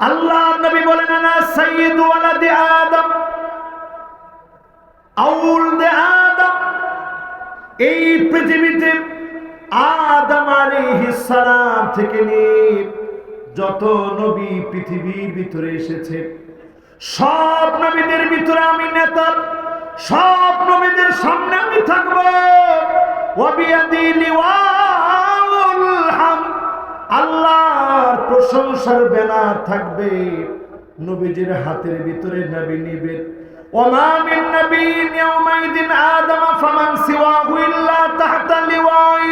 আল্লাহ নবী বলেন আনা সাইয়্যিদু ওয়ালাদি আদম, আউলদে আদম। এই পৃথিবীতে আদম আলাইহিস সালাম থেকে নিয়ে যত নবী পৃথিবীর ভিতরে এসেছে সব নবীদের ভিতরে আমি নেতা, সব নবীদের সামনে আমি থাকব। ওয়াবিয়াদি লিওয়াউল হামদ, আল্লাহর প্রশংসার ব্যানার থাকবে। নবীজির হাতের ভিতরে নবী নিবেন। ওমা মিন নাবিয়্যিন ইয়াওমাইদিন আদম ফামান সিওয়াহু ইল্লা তাহতা লিওয়াই,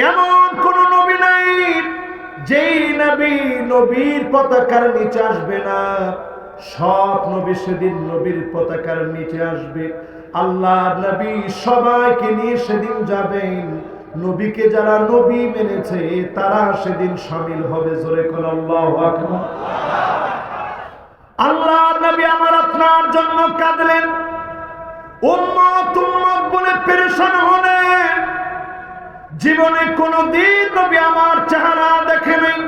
এমন কোন নবী নাই যেই নবী নবীর পতাকার নিচে আসবে না। সব নবী সেদিন নবীর পতাকার নিচে আসবে। আল্লাহ নবী সবাইকে নিয়ে সেদিন যাবেন। নবীকে যারা নবী মেনেছে তারা সেদিন শামিল হবে। জোরে কোন আল্লাহু আকবার। আল্লাহ নবী আমার আপনার জন্য কাঁদলেন, উম্মত উম্মত বলে পেরেশান হলেন। জীবনে কোনদিন নবী আমার চেহারা দেখে নাই,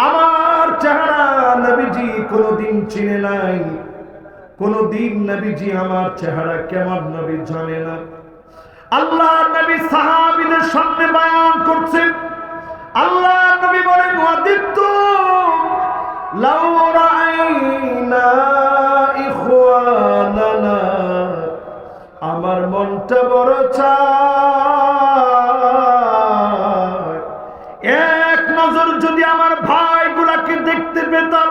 আমার চেহারা নবীজি কোনদিন চিনে নাই, কোনদিন নবীজি আমার চেহারা কেমন নবী জানে না। আল্লাহ নবী সাহাবীদের সামনে বয়ান করছেন। আল্লাহ নবী বলেন ওয়াদিতু লাউ রাআইনা ইখওয়ানানা, আমার মনটা বড় চায় এক নজর যদি আমার ভাইগুলাকে দেখতে পেতাম।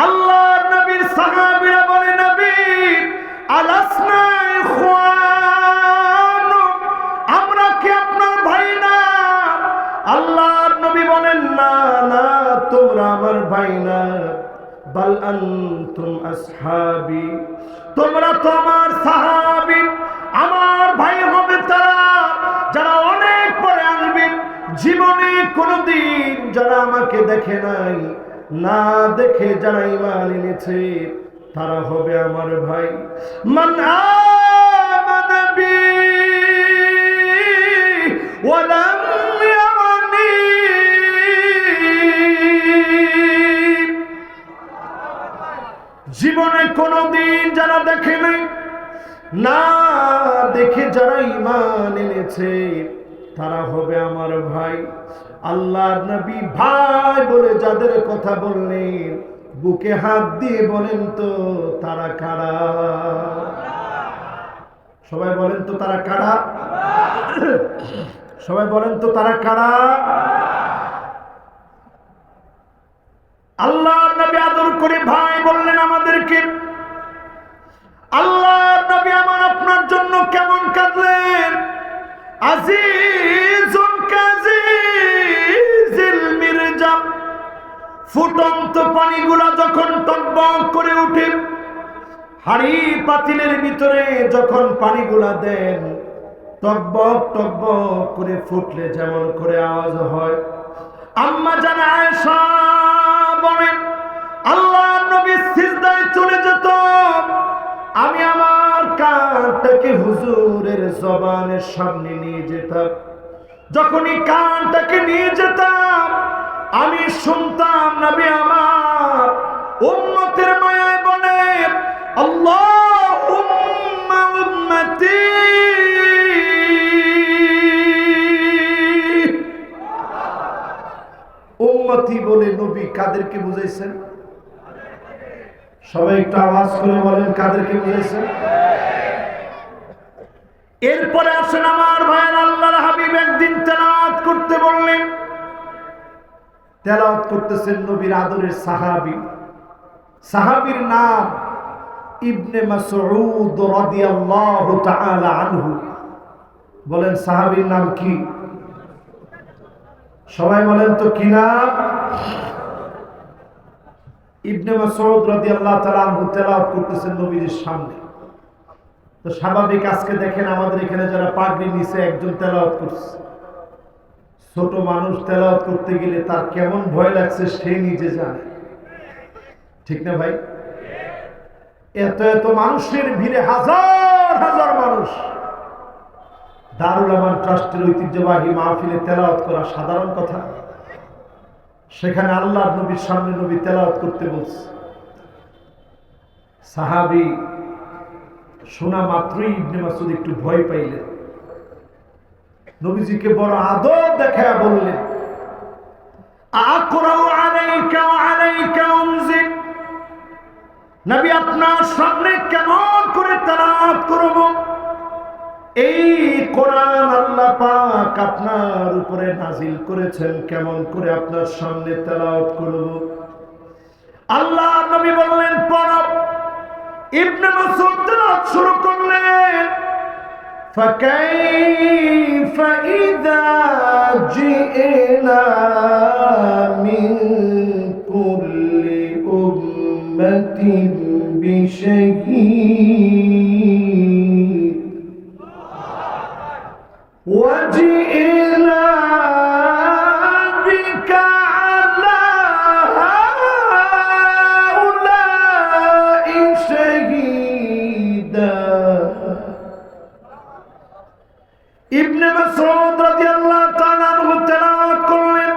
আল্লাহ নবীর সাহাবীরা বলে নবী আলাসনা ইখওয়ান, আমরা কি আপনার ভাই না? আল্লাহর নবী বলেন না না, তোমরা আমার ভাই না। বাল আনতুম আসহাবি, তোমরা তো আমার সাহাবী। আমার ভাই হবে তারা যারা অনেক পরে আসবে। জীবনে কোনদিন যারা আমাকে দেখে নাই, না দেখে যারা ঈমান এনেছে তারা হবে আমার ভাই। মান আমানা বি ওয়া লাম ইয়ানি, জীবনে কোনদিন যারা দেখে নাই, না দেখে যারা ঈমান এনেছে তারা হবে আমার ভাই। আল্লাহ নবী ভাই বলে যাদের কথা বললেন, বুকে হাত দিয়ে বলেন তো তারা কারা? সবাই বলেন তো তারা কারা? সবাই বলেন তো তারা কারা? আল্লাহ নবী আদর করে ভাই বললেন আমাদেরকে। আল্লাহ নবী আমার আপনার জন্য কেমন কাঁদলেন। আজিজুন কাজিজিল মিরজাম, ফুটন্ত পানিগুলা যখন টকবক করে উঠে, হাড়ি পাতিলের ভিতরে যখন পানিগুলা দেন টকবক টকবক করে ফুটলে যেমন করে আওয়াজ হয়। আম্মা জান আয়েশা বলেন আল্লাহ নবী সিজদায় চলে যেত, আমি আমার কানটাকে হুজুরের জবানের সামনে নিয়ে যেতাম। যখনই কানটাকে নিয়ে যেতাম আমি শুনতাম নবী আমার উম্মতের মায়ায় বলে আল্লাহুম্মা উম্মতি। উম্মতি বলে নবী কাদেরকে বুঝাইছেন? সবাই একটু আওয়াজ করে বলেন কাদেরকে বুঝাইছেন? এরপরে আসেন আমার ভাইয়ের, আল্লাহর হাবিব একদিন তেলাওয়াত করতে বললেন। তেলাওয়াত করতেছেন নবীর আদরের সাহাবী। সাহাবীর নাম ইবনে মাসউদ রাদিয়াল্লাহু তাআলা আনহু। বলেন সাহাবীর নাম কি? সবাই বলেন তো কি নাম? ইবনে মাসউদ রাদিয়াল্লাহু তাআলা আনহু তেলাওয়াত করতেছেন নবীর সামনে। তো স্বাভাবিক আজকে দেখেন আমাদের এখানে যারা পাগড়ি নিচে একজন তেলাওয়াত করছে, ছোট মানুষ তেলাওয়াত করতে গেলে তার কেমন ভয় লাগছে সে নিজে জানে, ঠিক না ভাই? এত এত মানুষের ভিড়ে হাজার হাজার মানুষ, দারুল আমান ট্রাস্টের ঐতিহ্যবাহী মাহফিলে তেলাওয়াত করা সাধারণ কথা? সেখানে আল্লাহর নবীর সামনে নবী তেলাওয়াত করতে বলছে। সাহাবী শোনা মাত্রই ইবনে মাসউদ একটু ভয় পাইলেন, নবীজিকে বড় আদর দেখায়া বললেন, আকরাউ আলাইকা ওয়া আলাইকা উনজিল, নবী আপনার সামনে কেমন করে তেলাওয়াত করব? এই কোরআন আল্লাহ পাক আপনার উপরে নাজিল করেছেন, কেমন করে আপনার সামনে তেলাওয়াত করব? আল্লাহ নবী বললেন পড়ো। ইবনে মাসউদ তেলাওয়াত শুরু করলেন, فكيف إذا جئنا من كل أمة بشهيد وجئنا بك على هؤلاء شهيدا। ইবনে মাসউদ রাদিয়াল্লাহু তাআলা আনহু তেলাওয়াত করলেন।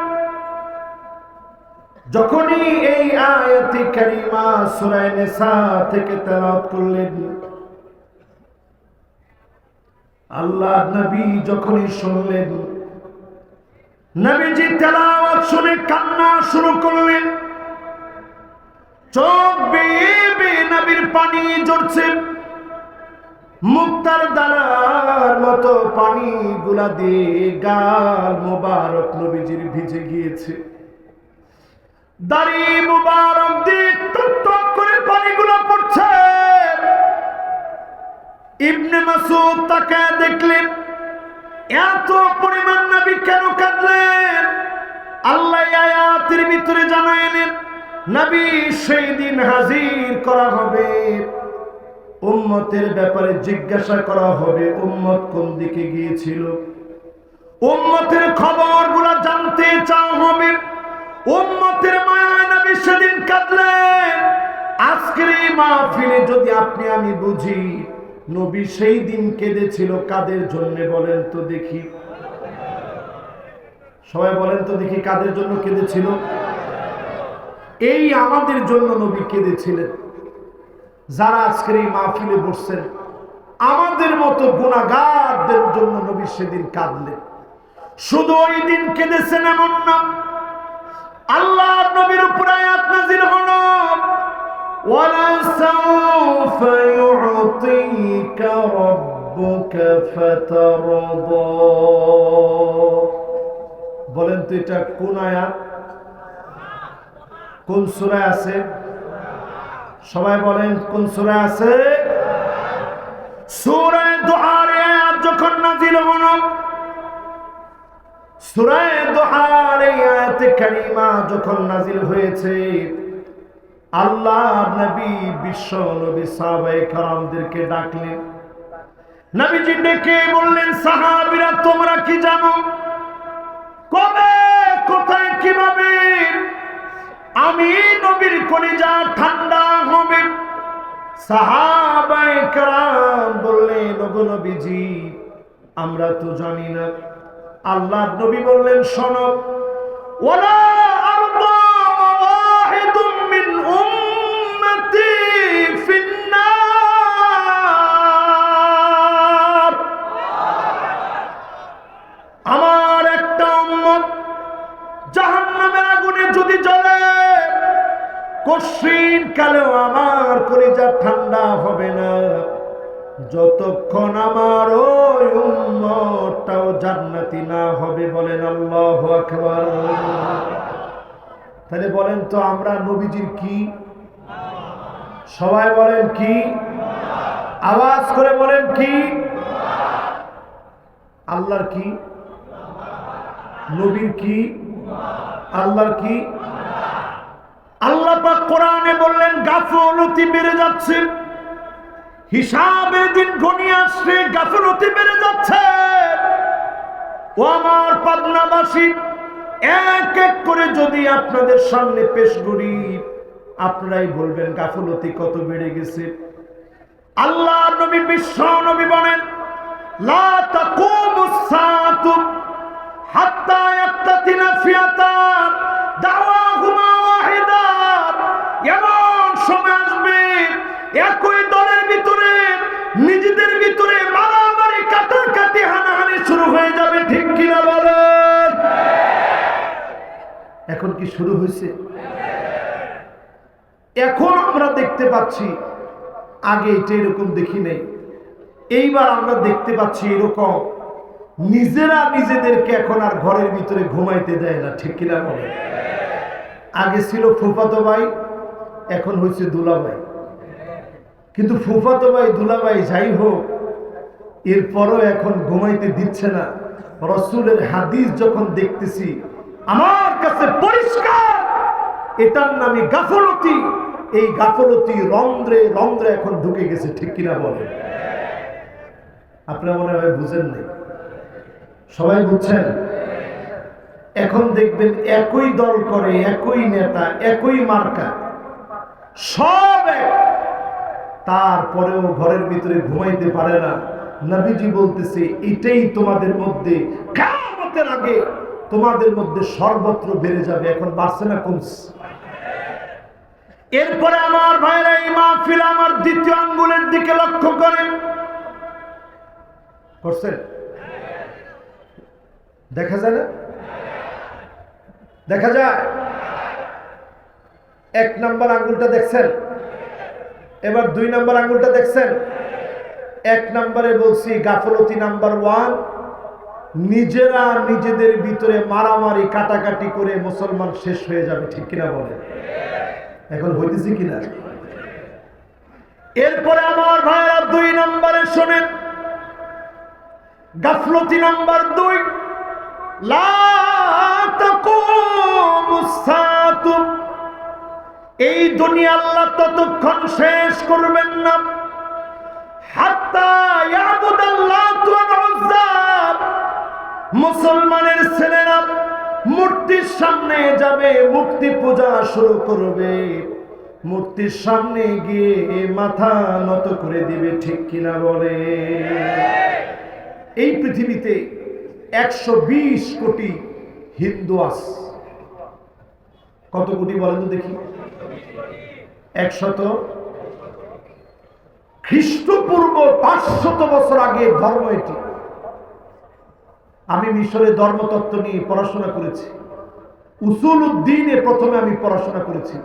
যখনই এই আয়াতে কারিমা সূরা নিসা থেকে তেলাওয়াত করলেন, আল্লাহ নবী যখনই শুনলেন, নবীজি তেলাওয়াত শুনে কান্না শুরু করলেন। চোখ বেয়ে বেয়ে নবীর পানি ঝরছে, মুক্তার দানার মতো পানি গুলা দিয়ে গাল মুবারক নবীজির ভিজে গিয়েছে। দাড়ি মুবারক দিয়ে টপ টপ করে পানিগুলো পড়ছে। ইবনে মাসউদ তাকায় দেখলেন, এত পরিমাণ নবী কেন কাঁদলেন? আল্লাহ আয়াতের ভিতরে জানাইলেন, নবী সেই দিন হাজির করা হবে, উম্মতের ব্যাপারে জিজ্ঞাসা করা হবে উম্মত কোন দিকে গিয়েছিল, উম্মতের খবরগুলো জানতে চাওয়া হবে। উম্মতের মায়ায় নবী সেদিন কাঁদলেন। আজকের এই মাহফিলে যদি আপনি আমি বুঝি নবী সেই দিন কেঁদেছিল কাদের জন্য বলেন তো দেখি? সবাই বলেন তো দেখি, কাদের জন্য কেঁদেছিল? এই আমাদের জন্য নবী কেঁদেছিলেন। যারা আজকের এই মাহফিলে বসছেন, আমাদের মতো গুনাহগারদের জন্য নবী সেদিন কাঁদলেন। শুধু ওই দিন কেঁদেছেন এমন না, আল্লাহ নবীর উপর আয়াত নাযিল হলো, ওয়ালা সাউফা ইউতিকা রাব্বুকা ফাতারদা। বলেন তো এটা কোন আয়াত, কোন সূরায় আছে? সবাই বলেন কোন সূরায় আছে? সূরা দুহার আয়াত যখন নাযিল হলো, সূরা দুহার আয়াতে কারিমা যখন নাযিল হয়েছে, আল্লাহ নবী বিশ্ব নবী সাহাবায়ে কেরামদেরকে ডাকলেন। নবীজি ডেকে বললেন, সাহাবীরা তোমরা কি জানো কবে কোথায় কিভাবে আমি নবীর কলিজা ঠান্ডা হবে? সাহাবায়ে কেরাম বললেন, ওগো নবীজি আমরা তো জানি না। আল্লাহর নবী বললেন, শোনো, ওয়ালা আরদা ওয়াহিদুম মিন উম্মতি ফিন্নার। আমার একটা উম্মত জাহান্নামের আগুনে যদি জ্বলে, কঠিন কালেও আমার কলিজা ঠান্ডা হবে না যতক্ষণ আমার ওই উম্মতটাও জান্নাতি না হবে। বলেন আল্লাহু আকবার। তাহলে বলেন তো আমরা নবীজির কি? সবাই বলেন কি? আওয়াজ করে বলেন কি? আল্লাহর কি? নবীর কি? আল্লাহর কি? আল্লাহ পাক কোরআনে বললেন, গাফলতি বেড়ে যাচ্ছে, হিসাবের দিন ঘনিয়ে আসছে, গাফলতি বেড়ে যাচ্ছে। ও আমার পাবনাবাসী, এক এক করে যদি আপনাদের সামনে পেশ করি, আপনারাই বলবেন গাফলতি কত বেড়ে গেছে। আল্লাহ নবী বিশ্ব নবী বলেন, লা তাকুমুস সাআতু হাত্তা ইয়াক্তাতিনা ফিয়াতান দাওয়াহুমা ওয়াহিদা, এমন সময় আসবে একই দলের ভিতরে নিজেদের ভিতরে মারামারি কাটাকাটি হানাহানি শুরু হয়ে যাবে, ঠিক কিনা বলেন? এখন কি শুরু হয়েছে? এখন আমরা দেখতে পাচ্ছি, আগে এটা এরকম দেখি নাই, এইবার আমরা দেখতে পাচ্ছি এরকম নিজেরা নিজেদেরকে এখন আর ঘরের ভিতরে ঘুমাইতে দেয় না, ঠিক কিনা বলে? আগে ছিল ফুফাতো ভাই, এখন হয়েছে দুলাভাই। কিন্তু ফুফাতো ভাই দুলাভাই যাই হোক, এরপরও এখন ঘুমাইতে দিচ্ছে না। রাসূলের হাদিস যখন দেখতেছি আমার কাছে পরিষ্কার, এটার নামে গাফলতি। এই গাফলতি রন্ধ্রে রন্ধ্রে এখন ঢুকে গেছে, ঠিক কিনা বলে? আপনারা মনে হয় বুঝেন নাই, সবাই বুঝছেন? এখন দেখবেন একই দল করে, একই নেতা, একই মার্কা, সব এক, তারপরেও ঘরের ভিতরে ঘুমাইতে পারে না। নবীজি বলতেছে এটাই তোমাদের মধ্যে কিয়ামতের আগে তোমাদের মধ্যে সর্বত্র বেড়ে যাবে। এখন বাড়ছে না কমছে? এরপরে আমার ভাইরা এই মাহফিল আমার দ্বিতীয় আঙ্গুলের দিকে লক্ষ্য করেন, করছেন? দেখা যায় না? দেখা যায়? এক নাম্বার আঙ্গুলটা দেখছেন? এবার দুই নাম্বার আঙ্গুলটা দেখছেন? এক নাম্বারে বলছি গাফলতি নাম্বার 1, নিজেরা নিজেদের ভিতরে মারামারি কাটাকাটি করে মুসলমান শেষ হয়ে যাবে, ঠিক কিনা বলে? এখন হইতেছি কিনা? এরপরে আমার ভাইরা দুই নাম্বারে শোনেন, গাফলতি নাম্বার 2, লা তাকুমুস সাআতু, এই দুনিয়া আল্লাহ ততক্ষণ শেষ করবেন না হাত্তা ইয়াবুদাল্লাতু ওয়াল উজ্জা, মুসলমানের ছেলেরা মূর্তির সামনে যাবে, মূর্তি পূজা শুরু করবে, মূর্তির সামনে গিয়ে মাথা নত করে দিবে, ঠিক কিনা বলে? এই পৃথিবীতে 120 কোটি হিন্দু আছে। কত কোটি বলেন তো দেখি? 100। খ্রিস্টপূর্ব 500 বছর আগে ধর্ম এটি। আমি মিশরে ধর্মতত্ত্ব নিয়ে পড়াশোনা করেছি, উসুলউদ্দিনে প্রথমে আমি পড়াশোনা করেছি,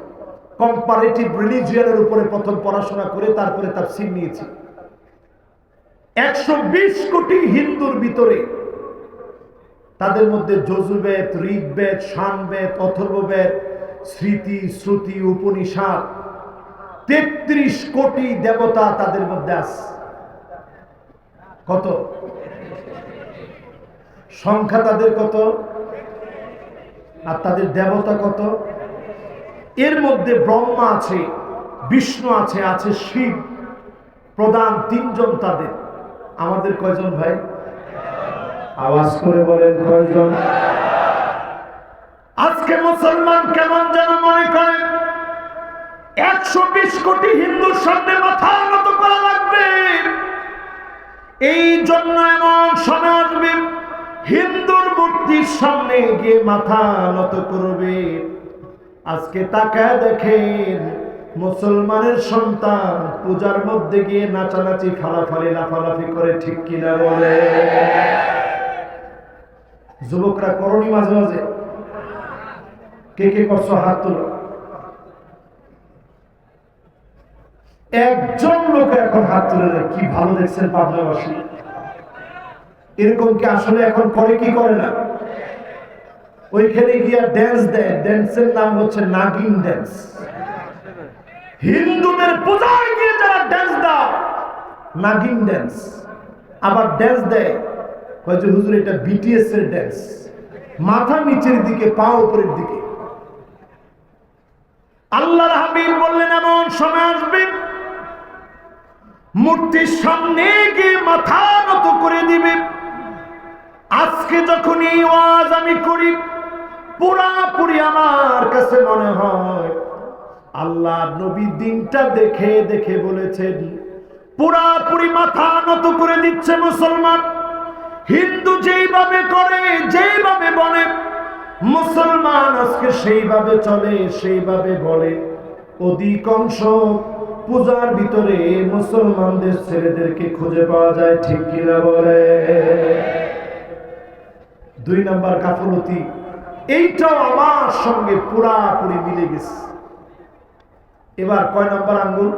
কম্পারেটিভ রিলিজিয়নের উপরে প্রথম পড়াশোনা করে তারপরে তাফসীর নিয়েছি। 120 কোটি হিন্দুর ভিতরে তাদের মধ্যে যজুর্বেদ, ঋগ্বেদ, সামবেদ, অথর্ববেদ, স্মৃতি, শ্রুতি, উপনিষদ, 33 কোটি দেবতা তাদের মধ্যে আছে। কত সংখ্যা তাদের? কত? আর তাদের দেবতা কত? এর মধ্যে ব্রহ্মা আছে, বিষ্ণু আছে, আছে শিব, প্রধান 3 জন তাদের। আমাদের কয়জন ভাই? আওয়াজ করে বলেন কয়জন? আজকে মুসলমান কেমন যেন মনে করে 120 কোটি হিন্দুর সামনে মাথা নত করা লাগবে। এই জন্য এমন সময় আসবে হিন্দুর মূর্তির সামনে গিয়ে মাথা নত করবে। আজকে তাকায় দেখেন মুসলমানের সন্তান পূজার মধ্যে গিয়ে নাচানাচি, ফালাফালি, লাফালাফি করে, ঠিক কিনা বলে? যুবকরা করণী মাঝে মাঝে? কে কে করছো হাত তোলো। একজন লোক এখন হাত তুলে দেয়, কি ভালো দেখছেন পাবনাবাসী। এরকম কি আসলে এখন করে কি করে না? ওইখানে গিয়া ড্যান্স দেয়, ড্যান্সের নাম হচ্ছে নাগিন ড্যান্স। হিন্দুদের পূজায় গিয়ে যারা ড্যান্স দেয় নাগিন ড্যান্স, আবার ড্যান্স দেয় কয় যে হুজুর এটা বিটিএস এর ড্যান্স, মাথা নিচের দিকে, পা উপরের দিকে। আল্লাহর হাবিব বললেন এমন সময় আসবে মূর্তির সামনে গিয়ে মাথা নত করে দিবে। আজকে যখন এই ওয়াজ আমি করি, পুরাপুরি আমার কাছে মনে হয় আল্লাহ নবী দিনটা দেখে দেখে বলেছেন, পুরাপুরি মাথা নত করে দিচ্ছে মুসলমান। হিন্দু যেইভাবে করে, যেইভাবে বলে, মুসলমান আজকে সেইভাবে চলে, সেইভাবে বলে। অধিকাংশ পূজার ভিতরে মুসলমানদের ছেলেদেরকে খুঁজে পাওয়া যায়, ঠিক কিনা বলে? 2 নাম্বার গাফলতি, এইটাও আমার সঙ্গে পুরাপুরি মিলে গেছে। এবার কয় নাম্বার আঙ্গুল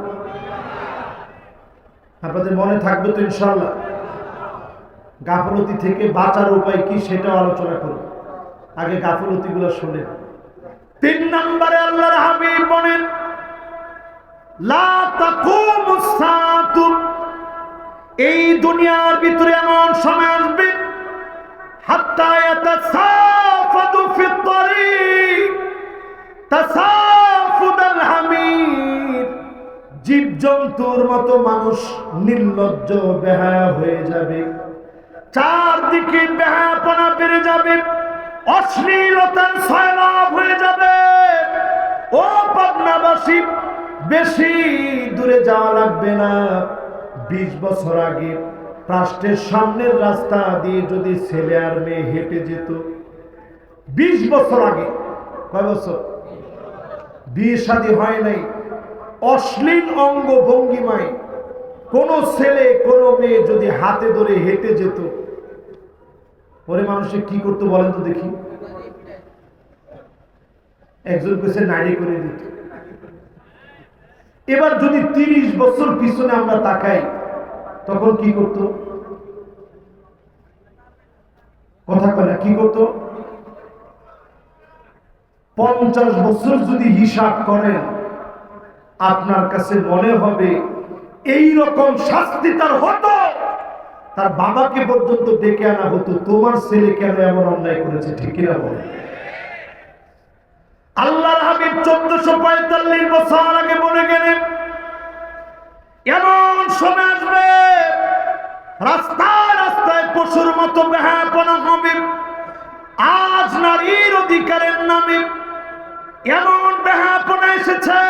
আপনাদের মনে থাকবে তো ইনশাআল্লাহ? গাফলতি থেকে বাঁচার উপায় কি সেটাও আলোচনা করব, আগে গাফলতি গুলো শুনেন। 3 নম্বরে আল্লাহর হাবিব বলেন, লা তাকুমুস সাআতু, এই দুনিয়ার ভিতরে এমন সময় আসবে, হাত্তা ইয়াতাসাফাদু ফিত তারিক তাসাফুদাল হামির, জীবজন্তুর মতো মানুষ নির্লজ্জ বেহায়া হয়ে যাবে, চারদিকে বেহায়াপনা বেড়ে যাবে, অশ্লীলতার সয়লাভ হয়ে যাবে। ও পাবনাবাসী, বেশি দূরে যাওয়া লাগবে না। 20 বছর আগে রাষ্ট্রের সামনের রাস্তা দিয়ে যদি ছেলে আর মেয়ে হেঁটে যেত, 20 বছর আগে, কয় বছর? বিয়ে শাদী হয় নাই, অশ্লীল অঙ্গ ভঙ্গিমায় কোন ছেলে কোন মেয়ে যদি হাতে ধরে হেঁটে যেত, পরে মানুষে কি করতো বলেন তো দেখি? একজন কেছে নারী করে দিত। এবার যদি 30 বছর পিছনে আমরা তাকাই, তখন কি করত? কথা কয় না, কি করত? 50 বছর যদি হিসাব করেন, আপনার কাছে মনে হবে এই রকম শাস্তি তার হতো, তার বাবাকে পর্যন্ত ডেকে আনা হতো, তোমার ছেলে কেন এমন অন্যায় করেছে, ঠিক কিনা বলে? আল্লাহর হাবিব 1445 বছর আগে বলে গেলেন, এমন সময় আসবে রাস্তায় রাস্তায় পশুর মতো বেহায়াপনা হবে। আজ নারীর অধিকারের নামে এমন বেহায়াপনা এসেছে,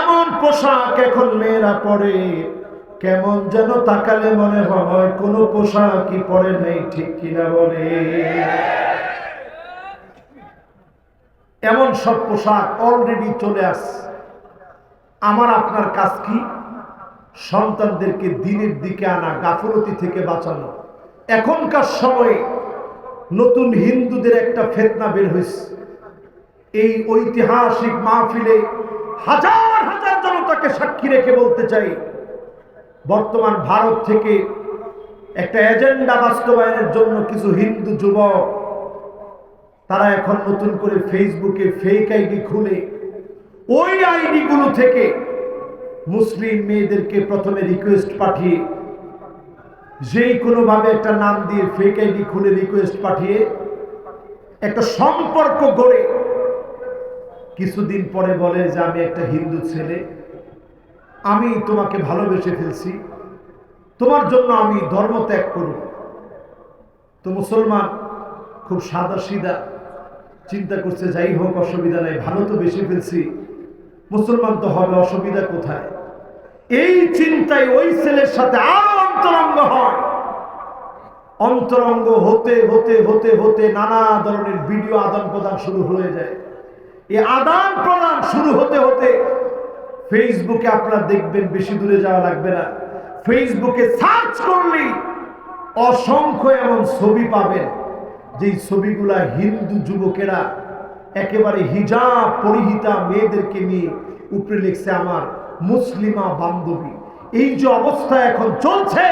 এমন পোশাক এখন মেয়েরা পরে, কেমন যেন তাকালে মনে হয় কোন পোশাকই পরে নেই, ঠিক কিনা বলে? এমন সব পোশাক অলরেডি চলে আসছে। আমার আপনার কাজ কি? সন্তানদেরকে দিনের দিকে আনা, গাফলতি থেকে বাঁচানো। এখনকার সময়ে নতুন হিন্দুদের একটা ফিতনা বের হয়েছে। এই ঐতিহাসিক মাহফিলে হাজার হাজার জনতাকে সাক্ষী রেখে বলতে চাই, বর্তমান ভারত থেকে একটা এজেন্ডা বাস্তবায়নের জন্য কিছু হিন্দু যুবক, তারা এখন নতুন করে ফেসবুকে ফেক আইডি খুলে ওই আইডি গুলো থেকে মুসলিম মেয়েদেরকে প্রথমে রিকোয়েস্ট পাঠিয়ে, যেই কোনো ভাবে একটা নাম দিয়ে ফেক আইডি খুলে রিকোয়েস্ট পাঠিয়ে একটা সম্পর্ক গড়ে কিছুদিন পরে বলে যে আমি একটা হিন্দু ছেলে, আমি তোমাকে ভালোবেসে ফেলছি, তোমার জন্য আমি ধর্ম ত্যাগ করব। তো মুসলমান খুব সাদা সিধা চিন্তা করছে, যাই হোক অসুবিধা নাই, ভালো তো বেশি ফেলছি, মুসলমান তো হবে, অসুবিধা কোথায়? এই চিন্তায় ওই ছেলের সাথে আরো অন্তরঙ্গ হয়। অন্তরঙ্গ হতে হতে হতে হতে নানা ধরনের ভিডিও আদান প্রদান শুরু হয়ে যায়। এই আদান প্রদান শুরু হতে হতে ফেসবুকে আপনারা দেখবেন, বেশি দূরে যাওয়া লাগবে না, ফেসবুকে সার্চ করলেই অসংখ্য এমন ছবি পাবেন, যেই ছবিগুলা হিন্দু যুবকেরা একেবারে হিজাব পরিহিতা মেয়েদেরকে নিয়ে উপরে লিখছে আমার মুসলিমা বান্ধবী। এই যে অবস্থা এখন চলছে,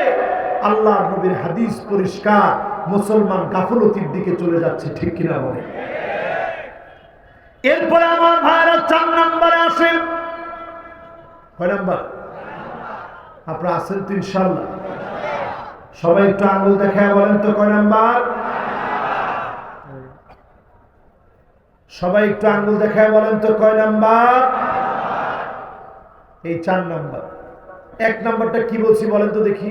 আল্লাহর নবীর হাদিস পরিষ্কার, মুসলমান গাফলতির দিকে চলে যাচ্ছে, ঠিক কিনা বলে? এরপরে আমার ভাইরা 4 নম্বরে আসেন। কয় নাম্বার? আপনারা আছেন তো ইনশাআল্লাহ? সবাই একটু আঙ্গুল দেখায় বলেন তো কয় নাম্বার? সবাই একটু আঙ্গুল দেখায় বলেন তো কয় নাম্বার? এই 4 নাম্বার। 1 নাম্বারটা কি বলছি বলেন তো দেখি?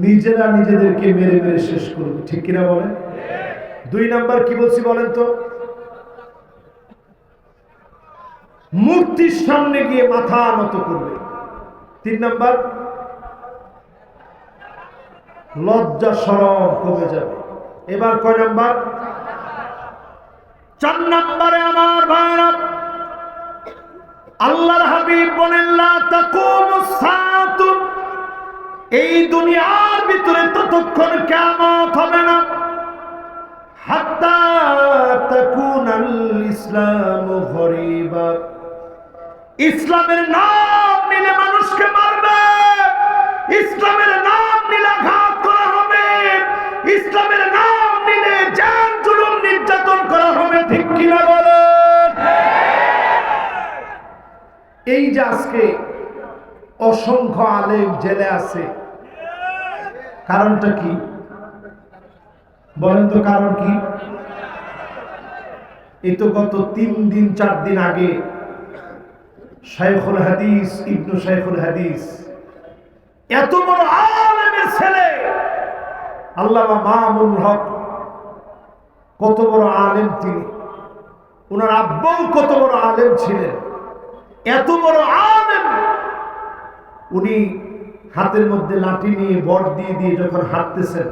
নিজেরা নিজেদেরকে মেরে মেরে শেষ করবে, ঠিক কিনা বলেন? 2 নাম্বার কি বলছি বলেন তো? মূর্তির সামনে গিয়ে মাথা নত করবে। 3 নাম্বার লজ্জা শরম কমে যাবে। এবার কয় নাম্বার? 4 নম্বরে আমার ভাইরা, আল্লাহর হাবিব বলেন লা তাকুমুস সাআতু, এই দুনিয়ার ভিতরে ততক্ষণ কিয়ামত হবে না হাত্তা তাকুনাল ইসলামু গরিবা, ইসলামের নাম নিলে মানুষকে মারবে, ইসলামের নাম নিলে আঘাত করা হবে, ইসলামের নাম নিলে জান জুলুম নির্যাতন করা হবে। ঠিক কিনা বলেন? এই যে আজকে অসংখ্য আলেম জেলে আছে, কারণটা কি বলেন তো? কারণ কি? এই তো গত 3 দিন 4 দিন আগে শাইখুল হাদিস ইবনু শাইখুল হাদিস, এত বড় আলেমের ছেলে আল্লামা মামুনুল হক, কত বড় আলেম তিনি, ওনার আব্বাও কত বড় আলেম ছিলেন, এত বড় আলেম, উনি হাতের মধ্যে লাঠি নিয়ে বট দিয়ে দিয়ে যখন হাঁটতেছেন,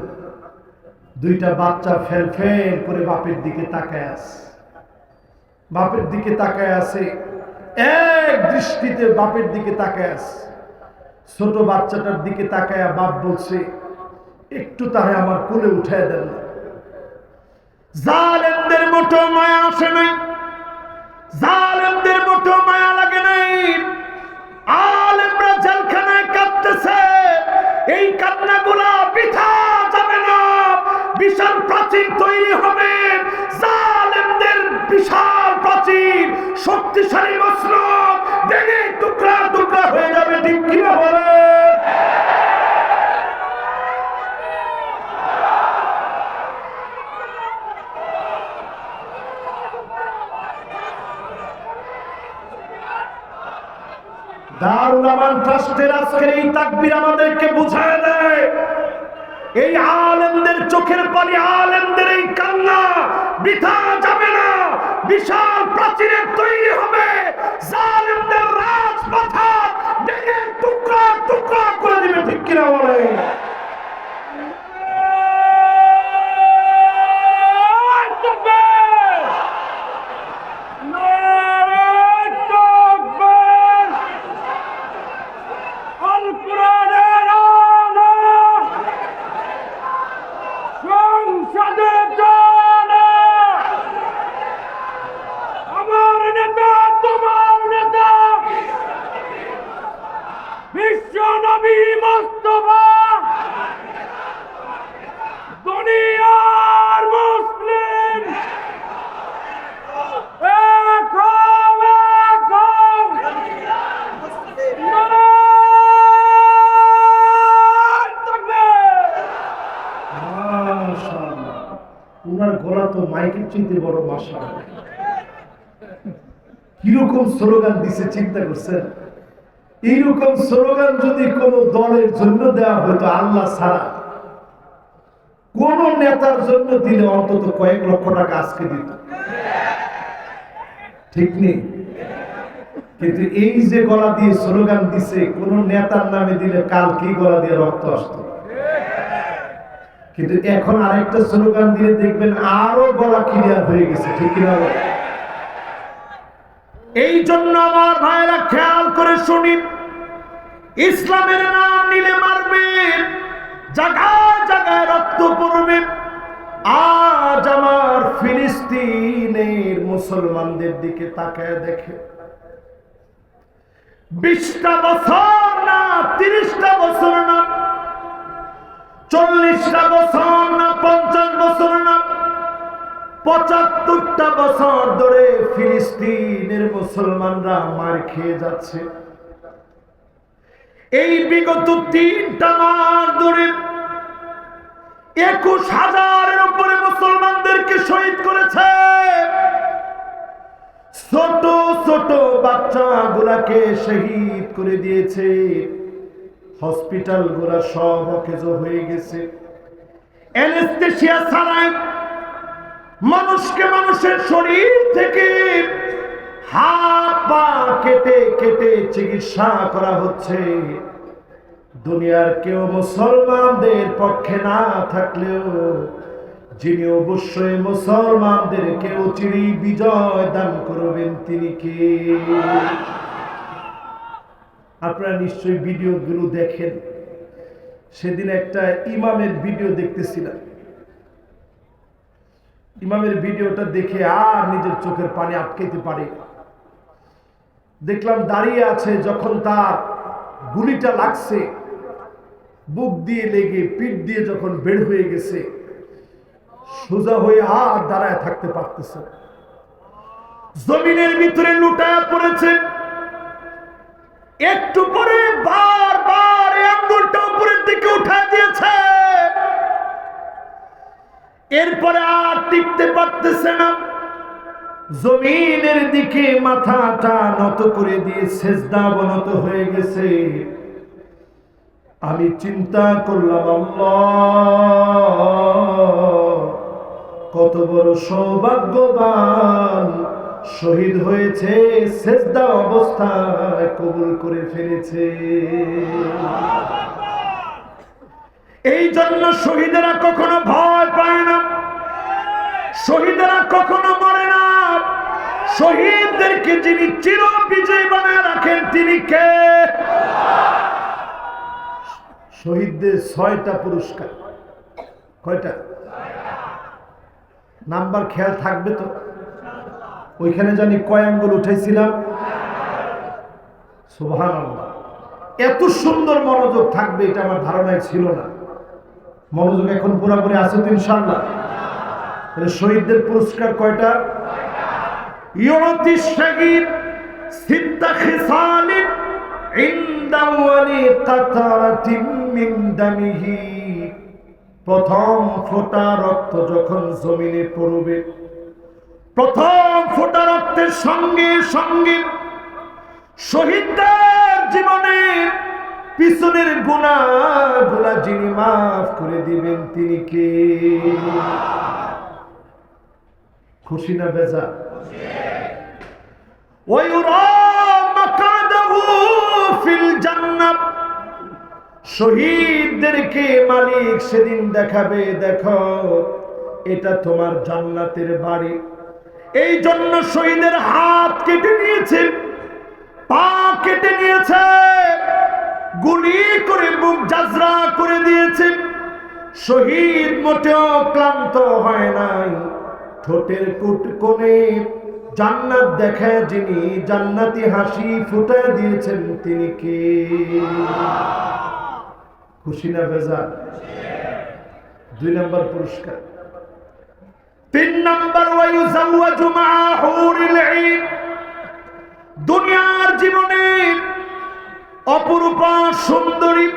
2টা বাচ্চা ফেল ফেল করে বাপের দিকে তাকায় আছে, বাপের দিকে তাকায় আছে, এক দৃষ্টিতে বাপের দিকে তাকায় আছে। ছোট বাচ্চাটার দিকে তাকায় বাপ বলছে, একটু তাহে আমার কোলে উঠায় দেন না। জালেমদের মোটো মায়া আসে নাই, জালেমদের মোটো মায়া লাগে নাই। আলেমরা জেলখানায় কাঁদতেছে, এই কান্নাগুলা বৃথা যাবে না, বিশাল প্রাচীর তৈরি হবে, জালেমদের বিশাল প্রাচীর, শক্তিশালী মসনদ ভেঙে টুকরা টুকরা হয়ে যাবে। ঠিক কিনা বলে? দারুল আমান ট্রাস্টের আজকের এই তাকবীর আমাদেরকে বুঝায় দেয়, এই আলেমদের চোখের পানি, আলেমদের এই কান্না বৃথা যাবে না, বিশাল প্রাচীরের তৈরি হবে, জালেমদের রাজপথ ভেঙে টুকরা টুকরা করে দিবে। ঠিক কিনা বলে? উনার গলা তো মাইকের চিনতে বড়, মাশাআল্লাহ। কিরকম স্লোগান দিছে চিন্তা করছেন? এইরকম স্লোগান যদি কোন দলের জন্য দেওয়া হতো, আল্লাহ ছাড়া কোন নেতার জন্য দিলে অন্তত কয়েক লক্ষ টাকা আজকে দিত। ঠিক নেই? কিন্তু এই যে গলা দিয়ে স্লোগান দিছে, কোন নেতার নামে দিলে কাল কি গলা দিয়ে রক্ত আসতো। কিন্তু এখন আরেকটা স্লোগান দিয়ে দেখবেন আরো গলা ক্লিয়ার হয়ে গেছে। ঠিক কিনা? এই জন্য আমার ভাইরা খেয়াল করে শুনি, ইসলামের নাম নিলে মারবে, জায়গায় জায়গায় রক্ত পড়বে। আজ আমার ফিলিস্তিনের মুসলমানদের দিকে তাকায় দেখে, 20টা বছর না, 30টা বছর না, 40টা বছর না, 50 বছর না, 75টা বছর ধরে ফিলিস্তিনের মুসলমানরা মার খেয়ে যাচ্ছে। এই বিগত 3টা মাস ধরে 21,000-এর উপরে মুসলমানদেরকে শহীদ করেছে। ছোট ছোট বাচ্চাগুলাকে শহীদ করে দিয়েছে। হসপিটাল গুলা সব অকেজো হয়ে গেছে। অ্যানেস্থেসিয়া ছাড়াই মানুষকে মানুষের শরীর থেকে হাত পা কেটে কেটে চিকিৎসা করা হচ্ছে। দুনিয়ার কেউ মুসলমানদের পক্ষে না থাকলেও যিনি অবশ্যই মুসলমানদেরকে চিরি বিজয় দান করবেন তিনি কে? আপনারা নিশ্চয়ই ভিডিওগুলো দেখেন। সেদিন একটা ইমামের ভিডিও দেখতেছিলাম। ইমামের ভিডিওটা দেখে আর নিজের চোখের পানি আটকাতে পারি। দেখলাম দাঁড়িয়ে আছে, যখন তার গুলিটা লাগছে, বুক দিয়ে লেগে পিঠ দিয়ে যখন বের হয়ে গেছে, সোজা হয়ে আর দাঁড়ায় থাকতে পারতেছে, জমিনের ভিতরে লুটায়া পড়েছে। একটু পরে বারবার আঙ্গুলটা উপরের দিকে উঠায় দিয়েছে, এরপরে আর টিকতে পারতেছে না, জমিনের দিকে মাথাটা নত করে দিয়ে সেজদা অবনত হয়ে গেছে। আমি চিন্তা করলাম, আল্লাহ কত বড় সৌভাগ্যবান, শহীদ হয়েছে, সেজদা অবস্থায় কবুল করে ফেলেছে। এই জন্য শহীদেরা কখনো ভয় পায় না, শহীদেরা কখনো মরে না। শহীদদেরকে যিনি চির বিজয়ী বানায় রাখেন তিনি কে? শহীদদের 6টা পুরস্কার। কয়টা? নাম্বার খেয়াল থাকবে তো? ওইখানে জানি কয় আঙ্গুল উঠাইছিলাম? সুবহানাল্লাহ। এত সুন্দর মনোযোগ থাকবে এটা আমার ধারণায় ছিল না। মনোযোগ এখন পুরোপুরি আছে তো ইনশাআল্লাহ? তাহলে শহীদদের পুরস্কার কয়টা? ইউতি শাহীদ সিত্তা খিসালিন ইনদা ওয়ালি কাতারাতিন মিন দামিহি। প্রথম ফোঁটা রক্ত যখন জমিনে পড়বে, প্রথম ফোঁটা রক্তের সঙ্গে সঙ্গে শহীদদের জীবনের পিছনের গুনাহগুলো যিনি মাফ করে দিবেন তিনি কে? খুশি না বেজা? ওয়ায়ুরা মাকাদাহু ফিল জান্নাহ। শহীদদেরকে মালিক সেদিন দেখাবে, দেখো এটা তোমার জান্নাতের বাড়ি। এই জন্য শহীদের হাত কেটে নিয়েছে, পা কেটে নিয়েছে, গুলি করে বুক জাজরা করে দিয়েছে। শহীদ মোটেও ক্লান্ত হয় নাই। ঠোঁটের কোণে জান্নাত দেখায় যিনি জান্নাতি হাসি ফুটায় দিয়েছেন তিনি কে? খুশি না বেজা? 2 নম্বর পুরস্কার। 3 নম্বর, ওয়ায়ুযাওয়াজু মা'a হুরিল আইন। দুনিয়ার জীবনে অপরূপা সুন্দরী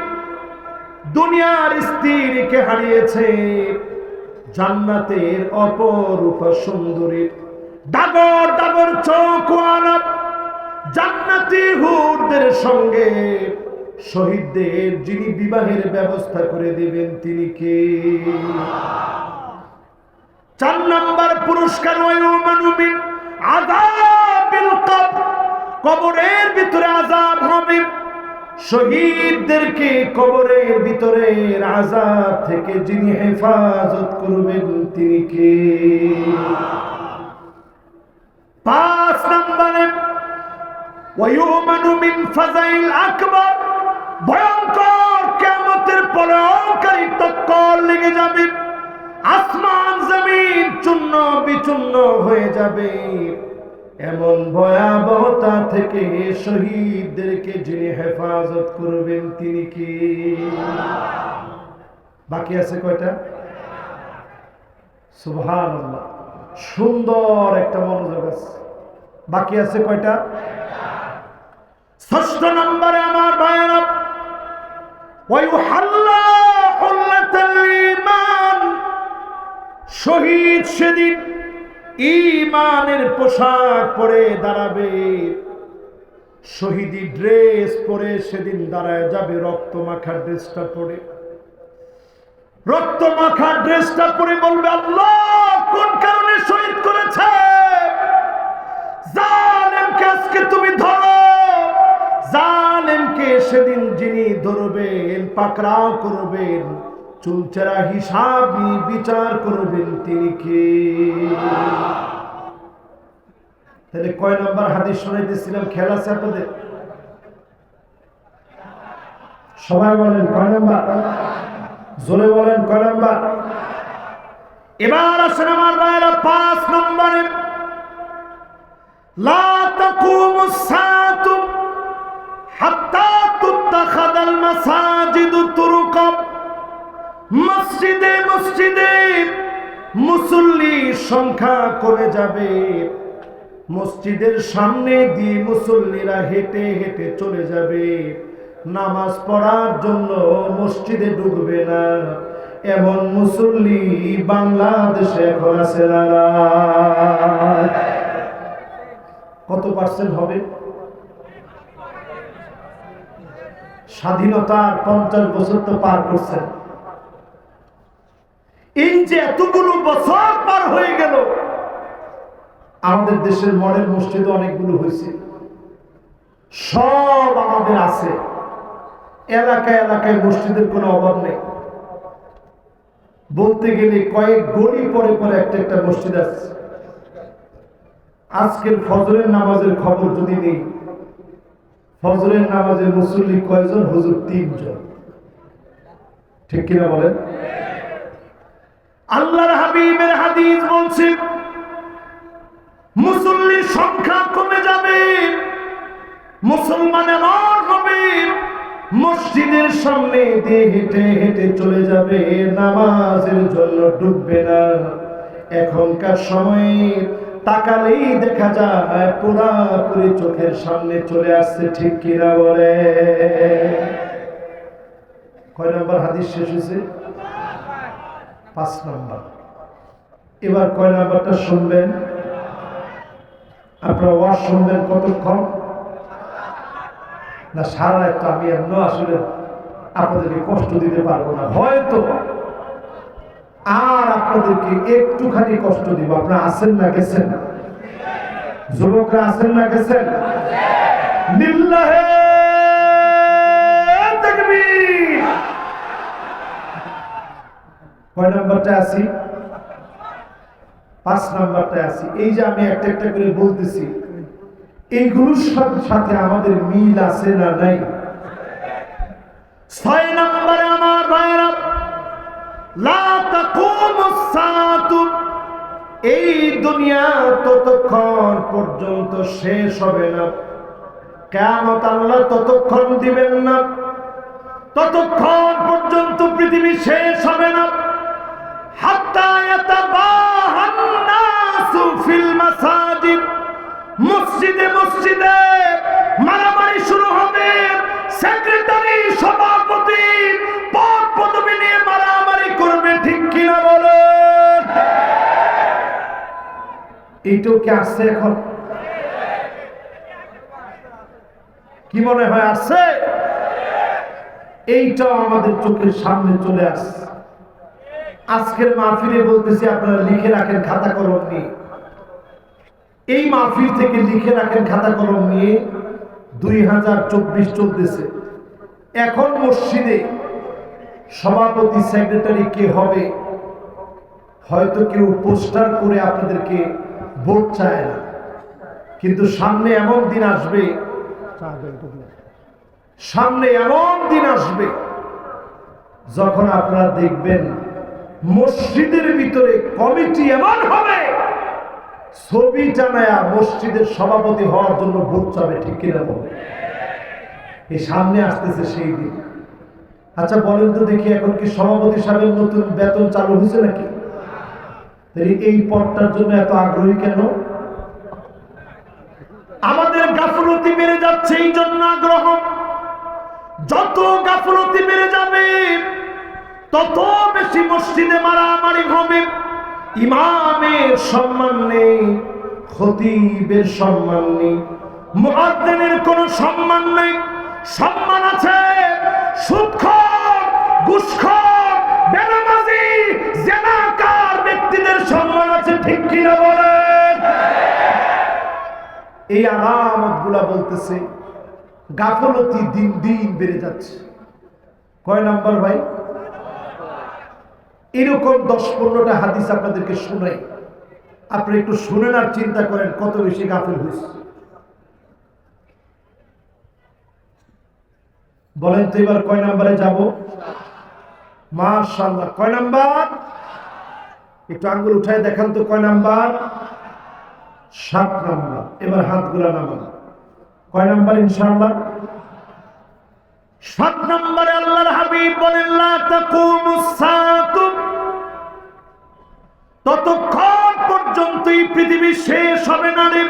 দুনিয়ার স্ত্রীকে হারিয়েছে, জান্নাতের অপরূপা সুন্দরী ডাগর ডাগর চোখওয়ালা জান্নাতি হুরদের সঙ্গে শহীদদের যিনি বিবাহের ব্যবস্থা করে দিবেন তিনি কে? 4 নম্বর পুরস্কার, ওয়ায়ুমানু মিন আযাবিল কবর। কবরের ভিতরে আযাব হবে, শহীদদেরকে কবরের ভিতরের আযাব থেকে যিনি হেফাজত করবেন তিনি কে? 5 নম্বরে, ওয়ায়ুমানু মিন ফাযাইল আকবার। ভয়ঙ্কর কিয়ামতের পরে অহংকারী টক্কর লেগে যাবে, আসমান জমিন চূর্ণ বিচূর্ণ হয়ে যাবে। এমন ভয়াবহতা থেকে শহীদদেরকে যিনি হেফাজত করবেন তিনি কি? বাকি আছে কয়টা? সুবহানাল্লাহ। সুন্দর একটা মনোযোগ আছে। বাকি আছে কয়টা? 6 নম্বরে আমার ভাইয়েরা, ওয়ায়ুহাল্লা হুল্লাতাল ঈমান। শহীদ সেদিন ঈমানের পোশাক পরে দাঁড়াবে, শহীদি ড্রেস পরে সেদিন দাঁড়ায় যাবে। রক্ত মাখা ড্রেসটা পরে, রক্ত মাখা ড্রেসটা পরে বলবে, আল্লাহ কোন কারণে শহীদ করেছে? জালেমকে আজকে তুমি ধরো। জালেমকে সেদিন যিনি ধরবেন পাকড়াও করবেন, চুলচেরা হিসাব নিয়ে বিচার করবেন তিনি কে? তাহলে কয় নম্বর হাদিস শোনাইতেছিলাম? খেয়াল আছে আপনাদের? সবাই বলেন কয় নম্বর? জোরে বলেন কয় নম্বর? এবার আসেন আমার ভাইরা 5 নম্বরে, লা তাকুমুস সাআতু হাত্তা তুত্তাখাযাল মাসাজিদু তুরুকা। মসজিদে মসজিদে মুসল্লির সংখ্যা কমে যাবে, মসজিদের সামনে দিয়ে মুসল্লিরা হেঁটে হেঁটে চলে যাবে, নামাজ পড়ার জন্য মসজিদে ঢুকবে না। এমন মুসল্লি বাংলাদেশে এখন আছে না? কত পার্সেন্ট হবে? স্বাধীনতার 50 বছর তো পার করছেন। এই যে এতগুলো বছর পার হয়ে গেল, আমাদের দেশের মডেল মসজিদ অনেকগুলো হয়েছে, সব আমাদের আছে। এলাকায় এলাকায় মসজিদের কোনো অভাব নেই। বলতে গেলে কয়েক গলি পরে পরে একটা একটা মসজিদ আছে। আজকের ফজরের নামাজের খবর যদি নেই, ফজরের নামাজের মুসল্লি কয়জন? হুজুর 3 জন। ঠিক কিনা বলেন? আল্লাহর হাবিবের হাদিস বলছে মুসল্লির সংখ্যা কমে যাবে, মুসলমান এমন হবে মসজিদের সামনে দিয়ে হেঁটে হেঁটে চলে যাবে, নামাজের জন্য ঢুকবে না। এখনকার সময়ে তাকালেই দেখা যায় পুরাপুরি চোখের সামনে চলে আসছে। ঠিক কিনা বলে? কয় নম্বর হাদিস শেষ হয়েছে? 5 নম্বর। এবার কয় নম্বরটা শুনবেন? আপনারা ওয়াজ শুনবেন কতক্ষণ? না সারা রাত? তো আমি এমন আসলে আপনাদেরকে কষ্ট দিতে পারবো না, হয়তো আর আপনাদেরকে একটুখানি কষ্ট দিব। আপনারা আছেন না গেছেন? যুবকরা আছেন না গেছেন? লিল্লাহে তাকবীর। কয় নম্বরটা আছি? 5 নম্বরটা আছি। এই যে আমি একটা একটা করে বলতেছি, এইগুলোর সাথে আমাদের মিল আছে না নাই? 6 নম্বরে আমার ভাইরা, লা তাকুমুস সাআতু, এই দুনিয়া ততক্ষণ পর্যন্ত শেষ হবে না, কিয়ামত আল্লাহ ততক্ষণ দিবেন না, ততক্ষণ পর্যন্ত পৃথিবী শেষ হবে না। হাত্তা ইয়াতাবাহান নাসু ফিল মাসাজিদ, মসজিদে মসজিদে মারামারি শুরু হবে, সেক্রেটারি সভাপতি পদ পদবি নিয়ে মারামারি করবে। ঠিক কিনা বলেন? এইটাও কি আসছে এখন? কি মনে হয় আসছে? এইটাও আমাদের চোখের সামনে চলে আসছে। আজকের মাহফিলে বলতেছি আপনারা লিখে রাখেন খাতা কলম নিয়ে। এই মাহফিল থেকে লিখে রাখেন খাতা কলম নিয়ে। 2024 চলতেছে। এখন মসজিদে সভাপতি সেক্রেটারি কে হবে? হয়তো কেউ পোস্টার করে আপনাদেরকে ভোট চায় না, কিন্তু সামনে এমন দিন আসবে, সামনে এমন দিন আসবে যখন আপনারা দেখবেন মসজিদের ভিতরে কমিটি এমন হবে, ছবি টানায়া মসজিদের সভাপতি হওয়ার জন্য ভোট চাবে। ঠিক কিনা বলে? এই সামনে আসতেছে সেই দিন। আচ্ছা বলেন তো দেখি, এখন কি সভাপতি সাহেবের নতুন বেতন চালু হয়েছে নাকি? এই পদটার জন্য এত আগ্রহী কেন? আমাদের গাফলতি বেড়ে যাচ্ছে, এই জন্য আগ্রহ। যত গাফলতি বেড়ে যাবে তত বেশি মসজিদে মারামারি হবে। ইমামের সম্মান নেই, খতিবের সম্মান নেই, মুয়াজ্জিনের কোনো সম্মান নেই। সম্মান আছে সুদখোর, ঘুষখোর, বেনামাজি, জিনাকার ব্যক্তিদের সম্মান আছে। ঠিক কিনা বলেন? এই আলামতগুলা বলতেছে গাফলতি দিন দিন বেড়ে যাচ্ছে। কয় নাম্বার ভাই? এরকম 10-15টা হাদিস আপনাদেরকে শোনাই, আপনি একটু শুনেন আর চিন্তা করেন কত বেশি গাফিল হয়েছে। বলেন তো এবার কয় নাম্বারে যাব? মাশাআল্লাহ, কয় নাম্বার? একটু আঙ্গুল উঠায় দেখান তো কয় নাম্বার? 7 নাম্বার। এবার হাতগুলা নামান। কয় নাম্বার ইনশাআল্লাহ? 7 নম্বরে আল্লাহর হাবিব বলেন লা তাকুমুস সাআতু, ততক্ষণ পর্যন্ত এই পৃথিবী শেষ হবে না রে।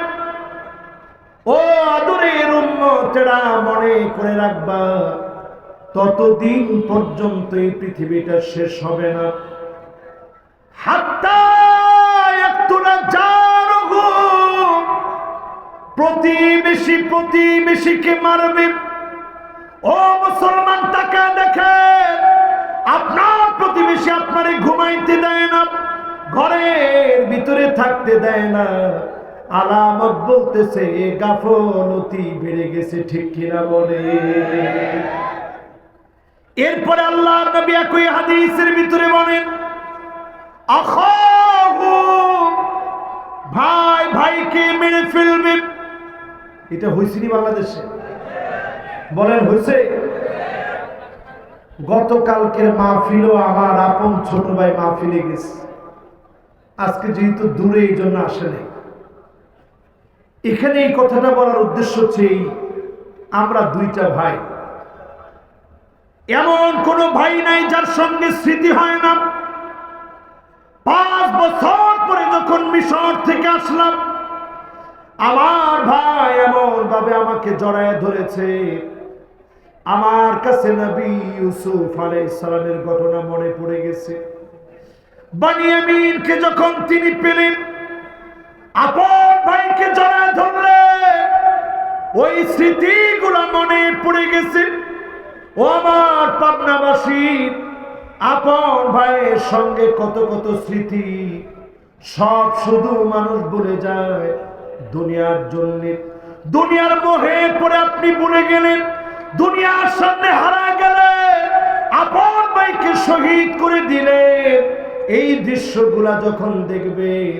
ও আদরের উম্মতেরা, মনে করে রাখবা, ততদিন পর্যন্ত এই পৃথিবীটা শেষ হবে না। হাত্তা ইয়াকতুলা জারুহু, প্রতিবেশী প্রতিবেশীকে মারবে। ও মুসলমান, তাকে দেখেন, আপনার প্রতিবেশী আপনারে ঘুমাইতে দেয় না, ঘরের ভিতরে থাকতে দেয় না। আলামত বলতেছে গাফলতি বেড়ে গেছে, ঠিক কিনা বলে? এরপরে আল্লাহর নবী একই হাদিসের ভিতরে বলেন আখাহু, ভাই ভাইকে মেরে ফেলবে। এটা হয়েছে নি বাংলাদেশে? বলেন হয়েছে? গতকালকের মাহফিলও আমার আপন ছোট ভাই মাহফিলে গেছে, আজকে যেহেতু দূরে এই জন্য আসে নাই। এখানে এই কথাটা বলার উদ্দেশ্য হচ্ছে আমরা 2টা ভাই, এমন কোন ভাই নাই যার সঙ্গে স্মৃতি হয় না। 5 বছর পরে যখন মিশর থেকে আসলাম, আমার ভাই এমন ভাবে আমাকে জড়ায় ধরেছে, আমার কাছে নবী ইউসুফ আলাইহিস সালামের ঘটনা মনে পড়ে গেছে। বানিয়ামিনকে যখন তিনি পেলেন, আপন ভাইকে জড়ায় ধরলেন, ওই স্মৃতিগুলো মনে পড়ে গেছে। ও আমার পাবনাবাসী, আপন ভাইয়ের সঙ্গে কত কত স্মৃতি, সব শুধু মানুষ ভুলে যায় দুনিয়ার জন্য। দুনিয়ার মোহে পড়ে আপনি ভুলে গেলেন, দুনিয়ার সামনে হারা গেলেন, আপন ভাইকে শহীদ করে দিলেন। এই দৃশ্যগুলা যখন দেখবেন,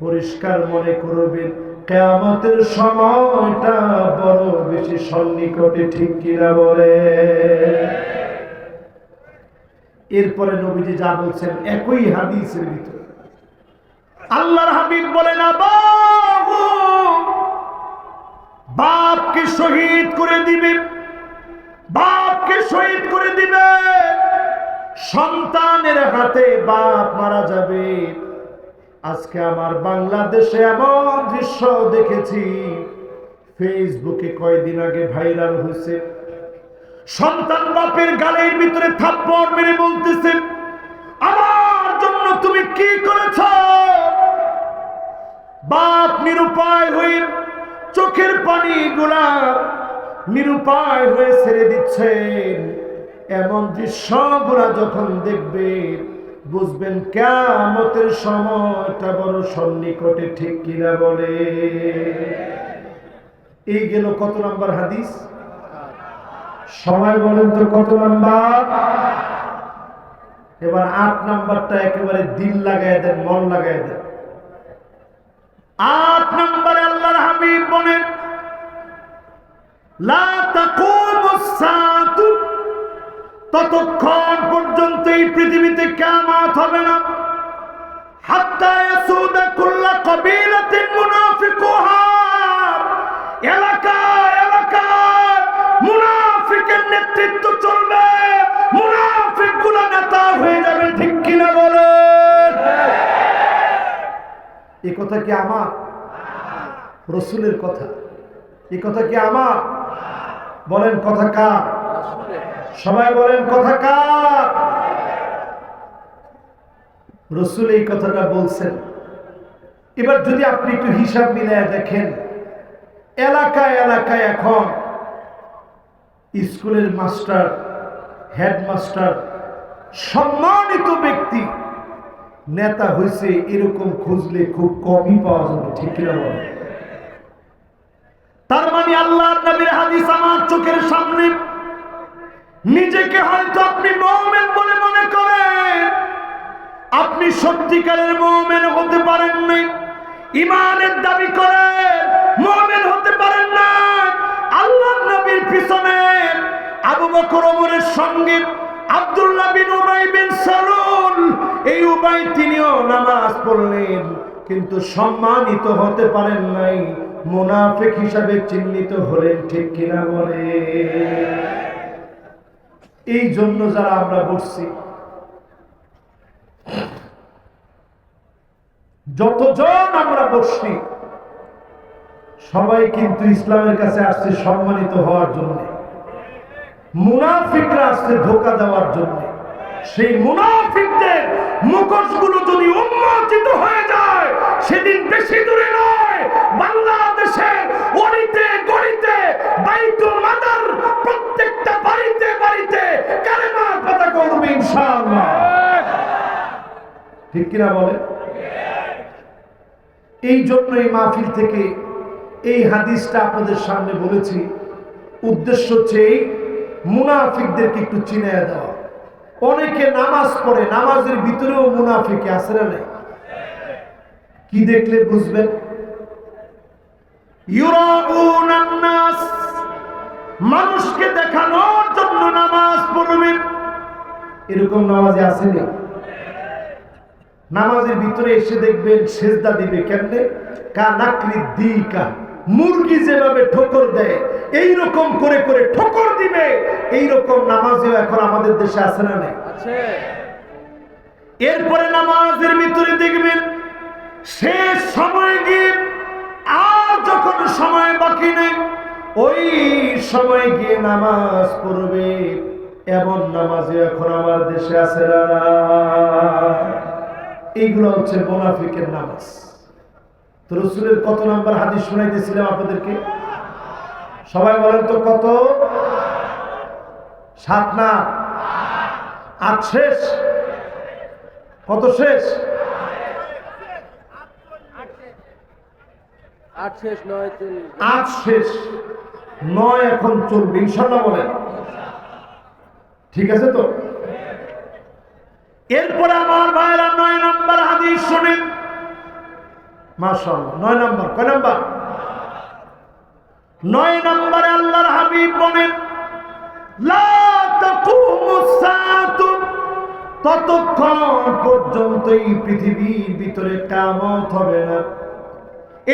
পরিষ্কার মনে করবেন কিয়ামতের সময়টা বড় বেশি সন্নিকটে, ঠিক কিনা বলে? এরপরে নবীজি যা বলছেন একই হাদিসের ভিতরে আল্লাহর হাবিব বলেন আবাহু, বাপকে শহীদ করে দিবে, বাপকে শহীদ করে দিবে। সন্তানের হাতে বাপ মারা যাবে। আজকে আমার বাংলাদেশে এমন দৃশ্য দেখেছি, ফেসবুকে কয়েকদিন আগে ভাইরাল হয়েছে। সন্তান বাপের গালের ভিতরে থাপ্পড় মেরে বলতেছে, আমার জন্য তুমি কি করেছ? বাপ নিরুপায় হয়ে চোখের পানি গুলা নিরুপায় হয়ে ছেড়ে দিচ্ছেন। এমন দৃশ্যগুলা যখন দেখবেন, বুঝবেন কিয়ামতের সময়টা বড় সন্নিকটে, ঠিক কিনা বলে? এই গেল কত নাম্বার হাদিস? সবাই বলেন তো কত নাম্বার? এবার 8 নাম্বারটা একেবারে দিল লাগায় দেন, মন লাগায় দেন। 8 নম্বরে আল্লাহর হাবিব বলেন লা তাকুমুস সাআতু, ততক্ষণ পর্যন্ত এই পৃথিবীতে কিয়ামত হবে না। হাত্তা ইয়াসুদা কুল্লা কাবিলাতিন মুনাফিকুহা, এলাকায় এলাকায় মুনাফিকের নেতৃত্ব চলবে, মুনাফিকগুলো নেতা হয়ে যাবে, ঠিক কিনা বলেন? এই কথা কি আমার? রাসূলের কথা। এই কথা কি আমার? বলেন কথা কার? সবাই বলেন কথা কার? রাসূল এই কথাটা বলছেন। এবার যদি আপনি একটু হিসাব মিলায় দেখেন, এলাকায় এলাকায় এখন স্কুলের মাস্টার, হেডমাস্টার, সম্মানিত ব্যক্তি নেতা হয়েছে, এরকম খুঁজলে খুব কমই পাওয়া যাবে, ঠিক কিনা বলেন? তার মানে আল্লাহর নবীর হাদিস আমার চোখের সামনে, নিজেকে হয়তো আপনি মুমিন বলে মনে করেন, আপনি সত্যিকারের মুমিন হতে পারেন নাই। ঈমানের দাবি করেন, মুমিন হতে পারেন না। আল্লাহর নবীর পিছনে আবু বকর ওমরের সঙ্গে আব্দুল্লাহ বিন উবাই বিন সালুল, এই উবাই তিনিও নামাজ পড়লেন, কিন্তু সম্মানিত হতে পারেন নাই, মুনাফিক হিসাবে চিহ্নিত হলেন। ঠিক কিনা বলে? এই জন্য যারা আমরা বসছি, যতজন আমরা বসছি, সবাই কিন্তু ইসলামের কাছে আসছে সম্মানিত হওয়ার জন্য। মুনাফিকরা আসছে ধোঁকা দেওয়ার জন্য। সেই মুনাফিকদের মুখোশগুলো যদি উন্মোচিত হয়ে যায়, সেদিন বেশি দূরে নয়, বাংলাদেশের অলিতে গলিতে, বাইতুল মাদার প্রত্যেকটা বাড়িতে বাড়িতে কালেমার পতাকা উড়বে ইনশাআল্লাহ। ঠিক কিনা বলে? এই জন্য এই মাহফিল থেকে এই হাদিসটা আপনাদের সামনে বলেছি। উদ্দেশ্য হচ্ছে এই মুনাফিকদেরকে একটু চিনে দেওয়া। অনেকে নামাজ পড়ে, নামাজের ভিতরেও মুনাফিক আছে না নাই? কি দেখলে বুঝবেন? ইউরাউনান নাস, মানুষকে দেখানোর জন্য নামাজ পড়বে, এরকম নামাজে আছে না? নামাজের ভিতরে এসে দেখবেন সেজদা দিবে কেমনে? কানাকৃদিকা, মুরগি যেভাবে ঠোকর দেয় এইরকম করে করে ঠোকর দিবে। এইরকম নামাজও এখন আমাদের দেশে আছে না নাই? এরপরে নামাজের ভিতরে দেখবেন শেষ সময় গিয়ে, আর যখন সময় বাকি নেই, ওই সময় গিয়ে নামাজ পড়বে। এমন নামাজে এখন আমার দেশে আছে না? এইগুলো হচ্ছে মুনাফিকের নামাজ। তো রাসূলের কত নাম্বার হাদিস শোনাইতেছিলাম আপনাদেরকে? সবাই বলেন তো কত? 7 না 8? শেষ? কত শেষ? 8 শেষ, 9 চলবে। 8 শেষ, 9 এখন চলবে ইনশাআল্লাহ। বলেন ঠিক আছে তো? এরপরে আমার ভাইরা 9 নাম্বার হাদিস শুনেন। মাশাআল্লাহ, 9 নাম্বার। কয় নাম্বার? 9 নম্বরে আল্লাহর হাবিব বলেন, লা তাকুমুস সাআতু, ততক্ষণ পর্যন্ত এই পৃথিবীর ভিতরে কিয়ামত হবে না,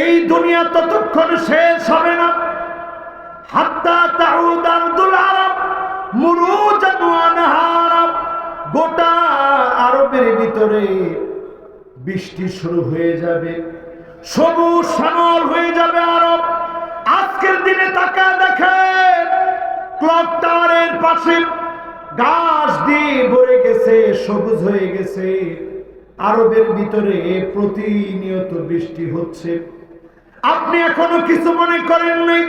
এই দুনিয়া ততক্ষণ শেষ হবে না, হাত্তা তাউদ আরদুল আরব মুরুজান ওয়া নাহারা, গোটা আরবের ভিতরে বৃষ্টি শুরু হয়ে যাবে, সবুজ শ্যামল হয়ে যাবে আরব। আজকের দিনে তাকা দেখেন, ক্লক টাওয়ারের পাশে ঘাস দিয়ে ভরে গেছে, সবুজ হয়ে গেছে। আরবের ভিতরে প্রতিনিয়ত বৃষ্টি হচ্ছে। আপনি এখনো কিছু মনে করেন নাই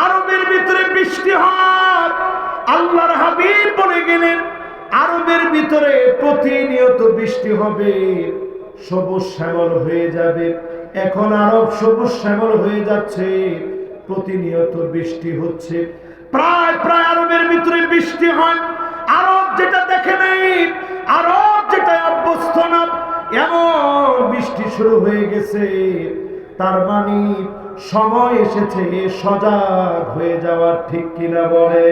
আরবের ভিতরে বৃষ্টি হয়? আল্লাহর হাবিব বলে গেলেন, আরবের ভিতরে প্রতিনিয়ত বৃষ্টি হবে, সবুজ শ্যামল হয়ে যাবে। এখন আরব সবুজ শ্যামল হয়ে যাচ্ছে, প্রতিনিয়ত বৃষ্টি হচ্ছে। প্রায় প্রায় আরবের ভিতরে বৃষ্টি হয়। আরব যেটা দেখে নেই, আরব যেটা অভ্যস্ত না, এমন বৃষ্টি শুরু হয়ে গেছে। তার মানে সময় এসেছে সজাগ হয়ে যাওয়ার। ঠিক কিনা বলে?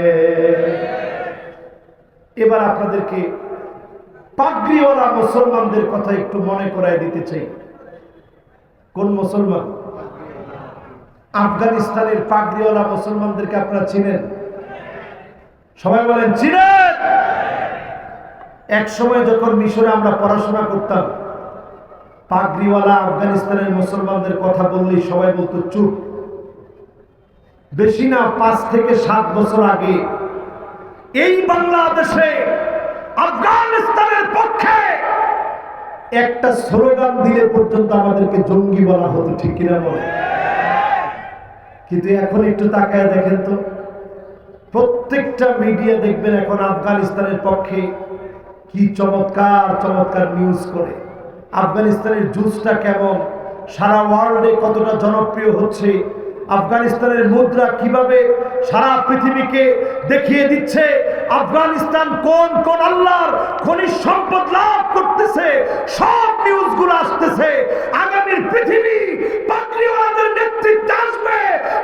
এবার আপনাদেরকে পাগড়িওয়ালা মুসলমানদের কথা একটু মনে করায় দিতে চাই। কোন মুসলমান? আফগানিস্তানের পাগড়িওয়ালা মুসলমানদেরকে আপনারা চিনেন? সবাই বলেন চিনেন? এক সময় যখন মিশরে আমরা পড়াশোনা করতাম, পাগড়িওয়ালা আফগানিস্তানের মুসলমানদের কথা বললেই সবাই বলতো চুপ। বেশি না 5 থেকে 7 বছর আগে এই বাংলাদেশে আফগানিস্তানের পক্ষে একটা স্লোগান দিলে পর্যন্ত আমাদেরকে জঙ্গি বলা হতো। ঠিক কিনা বলে? কিন্তু এখন একটু তাকায় দেখেন তো, প্রত্যেকটা মিডিয়া দেখবেন এখন আফগানিস্তানের পক্ষে কি চমৎকার চমৎকার নিউজ করে। আফগানিস্তানের জুসটা কেমন, সারা ওয়ার্ল্ডে কতটা জনপ্রিয় হচ্ছে, আফগানিস্তানের মুদ্রা কিভাবে সারা পৃথিবীকে দেখিয়ে দিচ্ছে আফগানিস্তান কোন কোন আল্লাহর খনিজ সম্পদ লাভ করতেছে, সব নিউজগুলো আসতেছে। আগামীর পৃথিবী পাদ্রীওয়ালাদের নেতৃত্বে আসবে,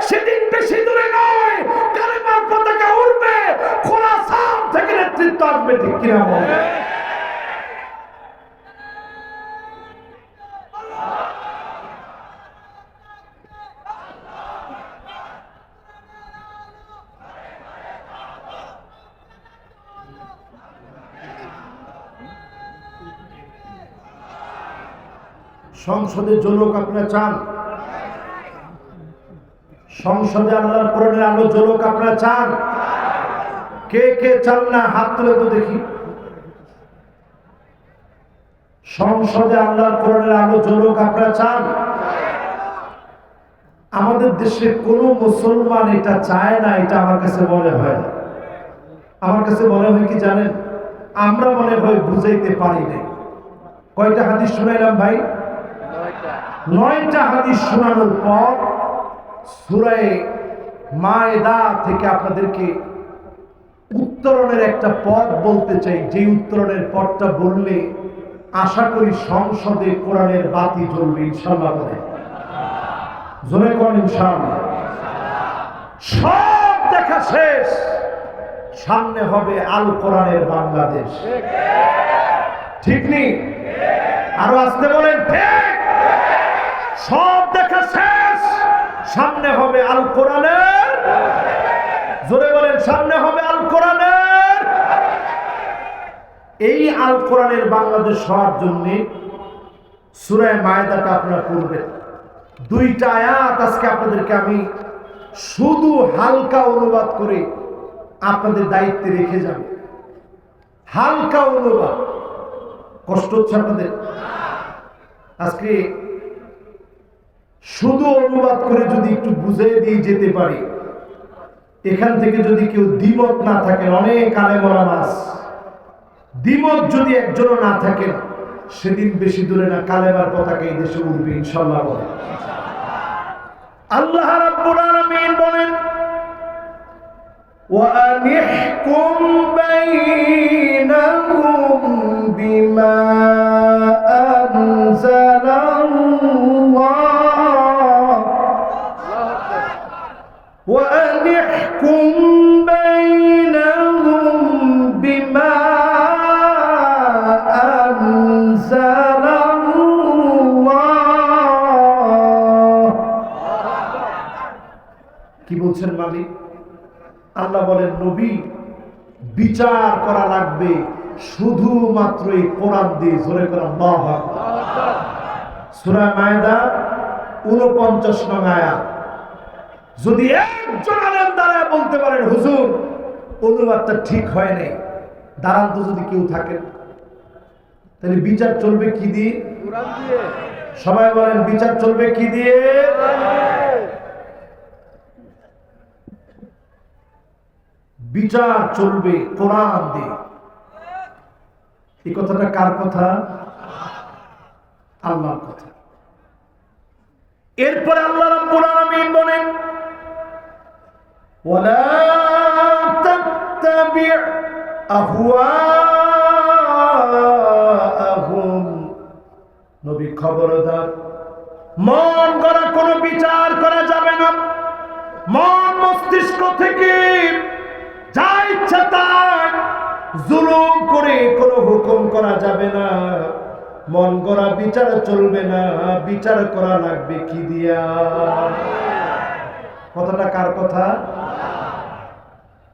সেদিন বেশি দূরে নয়, কালেমার পতাকা উড়বে, খোরাসান থেকে নেতৃত্ব আসবে, ঠিক কিনা বলে? সংসদে জলক আপনারা চান? সংসদে আল্লাহর কোরআনের আলো জলক আপনারা চান? কে কে চান না হাত তুলে তো দেখি। সংসদে আল্লাহর কোরআনের আলো জলক আপনারা চান? আমাদের দেশে কোনো মুসলমান এটা চায় না, এটা আমার কাছে মনে হয় না। আমার কাছে মনে হয় কি জানেন, আমরা মনে হয় বুঝাইতে পারি না। কয়টা হাদিস শুনাইলাম ভাই? 9টা হাদিস শোনানোর পর সূরা মায়েদা থেকে আপনাদেরকে উত্তরণের একটা পথ বলতে চাই, যে উত্তরণের পথটা বললে আশা করি সংসদে কোরআনের বাতি জ্বলবে ইনশাআল্লাহ। বলে জোরে কোন ইনশাআল্লাহ। সব দেখা শেষ, সামনে হবে আল কোরআনের বাংলাদেশ, ঠিক নেই? আরো আসতে বলেন ঠিক। সব দেখা শেষ, সামনে হবে আল কোরআনের, জোরে বলেন সামনে হবে আল কোরআনের। এই আল কোরআনের বাংলাদেশ হওয়ার জন্য সূরা মায়েদাটা আপনারা পড়বেন। 2টা আয়াত আজকে আপনাদেরকে আমি শুধু হালকা অনুবাদ করে আপনাদের দায়িত্বে রেখে যাব। হালকা অনুবাদ, কষ্ট হচ্ছে আপনাদের? আজকে শুধু অনুবাদ করে যদি একটু বুঝিয়ে দিয়ে যেতে পারি, এখান থেকে যদি কেউ দ্বিমত না থাকেন, অনেক আলেম ওলামা আছে, দ্বিমত যদি একজনও না থাকেন, সেদিন বেশি দূরে না, কালেমার পতাকা এই দেশে উঠবে ইনশাআল্লাহ। বলে আল্লাহ রাব্বুল আলামিন বলেন, وَأَنِحْكُمْ بَيْنَهُمْ بِمَا أَنزَلَ اللَّهُ وَأَنِحْكُمْ بَيْنَهُمْ بِمَا أَنزَلَ اللَّهُ। কি বলছেন মালিক? আল্লাহ বলেন, নবী বিচার করা লাগবে শুধুমাত্র এই কোরআন দিয়ে। জোরে করে আল্লাহু আকবার। সূরা মায়েদা 49 নং আয়াত। যদি একজন আলেম দাঁড়ায় বলতে পারেন, হুজুর অনুবাদটা ঠিক হয় নাই, দাঁড়ান তো যদি কেউ থাকেন, তাহলে বিচার চলবে কি দিয়ে? কোরআন দিয়ে। সবাই বলেন বিচার চলবে কি দিয়ে? বিচার চলবে কোরআন দিয়ে। এই কথাটা কার কথা? আল্লাহর কথা। এরপরে আল্লাহ রাব্বুল আলামিন বলেন, ওয়ালা তাত্তাবি' আহওয়াআহুম। নবী খবরদার, মন গড়া কোনো বিচার করা যাবে না। মন মস্তিষ্ক থেকে যা ইচ্ছা তাই জুলুম করে কোনো হুকুম করা যাবে না। মন গড়া বিচার চলবে না, বিচার করা লাগবে কি দিয়া? কথাটা কার কথা?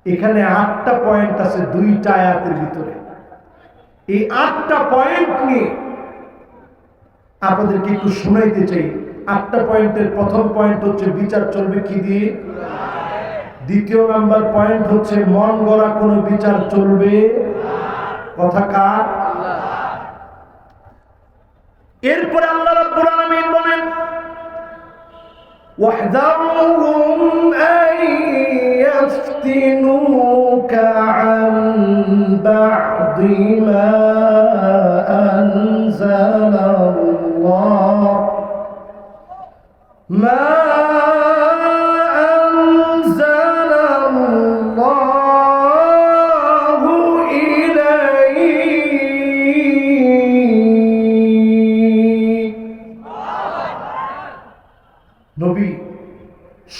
এখানে 8টা পয়েন্ট আছে 2টা আয়াতের ভিতরে। এই 8টা পয়েন্ট নিয়ে আপনাদেরকে একটু শোনাইতে চাই। 8টা পয়েন্টের প্রথম পয়েন্ট হচ্ছে বিচার চলবে কি দিয়ে। দ্বিতীয় নাম্বার পয়েন্ট হচ্ছে মন গড়া কোনো বিচার চলবে। কথা কার? এরপরে আল্লাহ রাব্বুল আলামিন বলেন, ওয়াহযারহুম আন ইয়াফতিনুকা আন বা'দি মা আনজালাল্লাহ মা নবী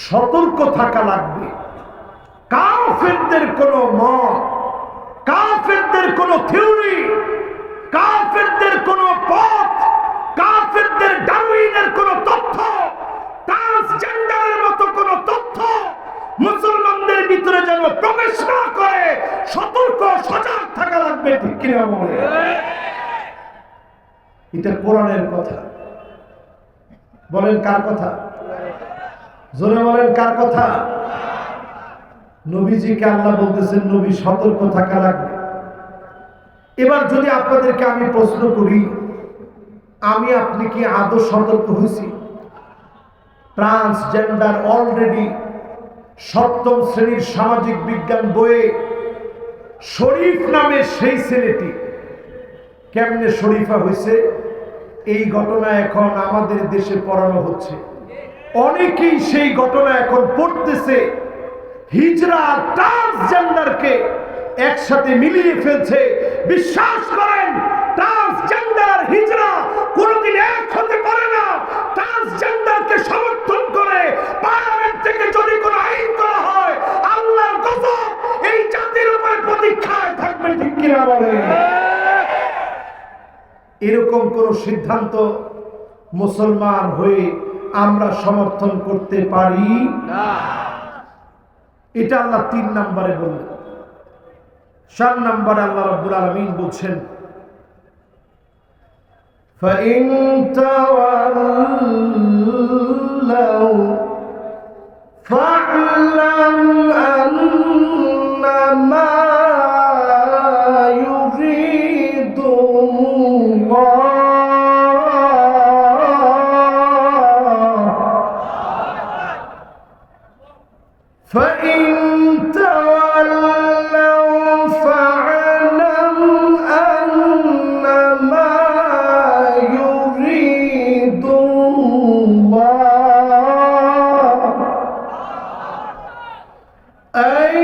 সতর্ক থাকা লাগবে। কাফেরদের কোন মত, কাফেরদের কোন থিওরি, কাফেরদের কোন পথ, কাফেরদের ডারউইনের কোন তথ্য, ট্রান্সজেন্ডারের মতো কোন তথ্য মুসলমানদের ভিতরে যেন প্রবেশ না করে সতর্ক সজাগ থাকা লাগবে। ঠিক কিনা বলে? এটা কোরআনের কথা। বলেন কার কথা? জোরে বলেন কার কথা? নবীজিকে আল্লাহ বলতেছেন নবী সতর্ক থাকা লাগবে। এবার যদি আপনাদেরকে আমি প্রশ্ন করি, আমি আপনি কি আদৌ সতর্ক হয়েছি? ট্রান্সজেন্ডার অলরেডি সপ্তম শ্রেণীর সামাজিক বিজ্ঞান বইয়ে শরীফ নামে সেই ছেলেটি কেমনে শরীফা হয়েছে এই ঘটনা এখন আমাদের দেশে পড়ানো হচ্ছে। অনেকেই সেই ঘটনা এখন পড়তেছে। হিজরা আর ট্রান্সজেন্ডারকে একসাথে মিলিয়ে ফেলছে। বিশ্বাস করেন, ট্রান্সজেন্ডার হিজরা কোনোদিন এক হতে পারে না। ট্রান্সজেন্ডারকে সমর্থন করে পার্লামেন্ট থেকে যদি কোনো আইন করা হয়, আল্লাহর গজব এই জাতির উপরে প্রতীক্ষায় থাকবে। ঠিক কিনা বলে? এরকম কোন সিদ্ধান্ত মুসলমান হয়ে আমরা সমর্থন করতে পারি না। এটা আল্লাহ 3 নম্বরে বললেন। 4 নম্বরে আল্লাহ রাব্বুল আলামিন বলছেন, فَإِن تَوَلَّوْا فَاعْلَمْ أَنَّمَا يُرِيدُ فإن تولوا فاعلم أنما يريد الله أن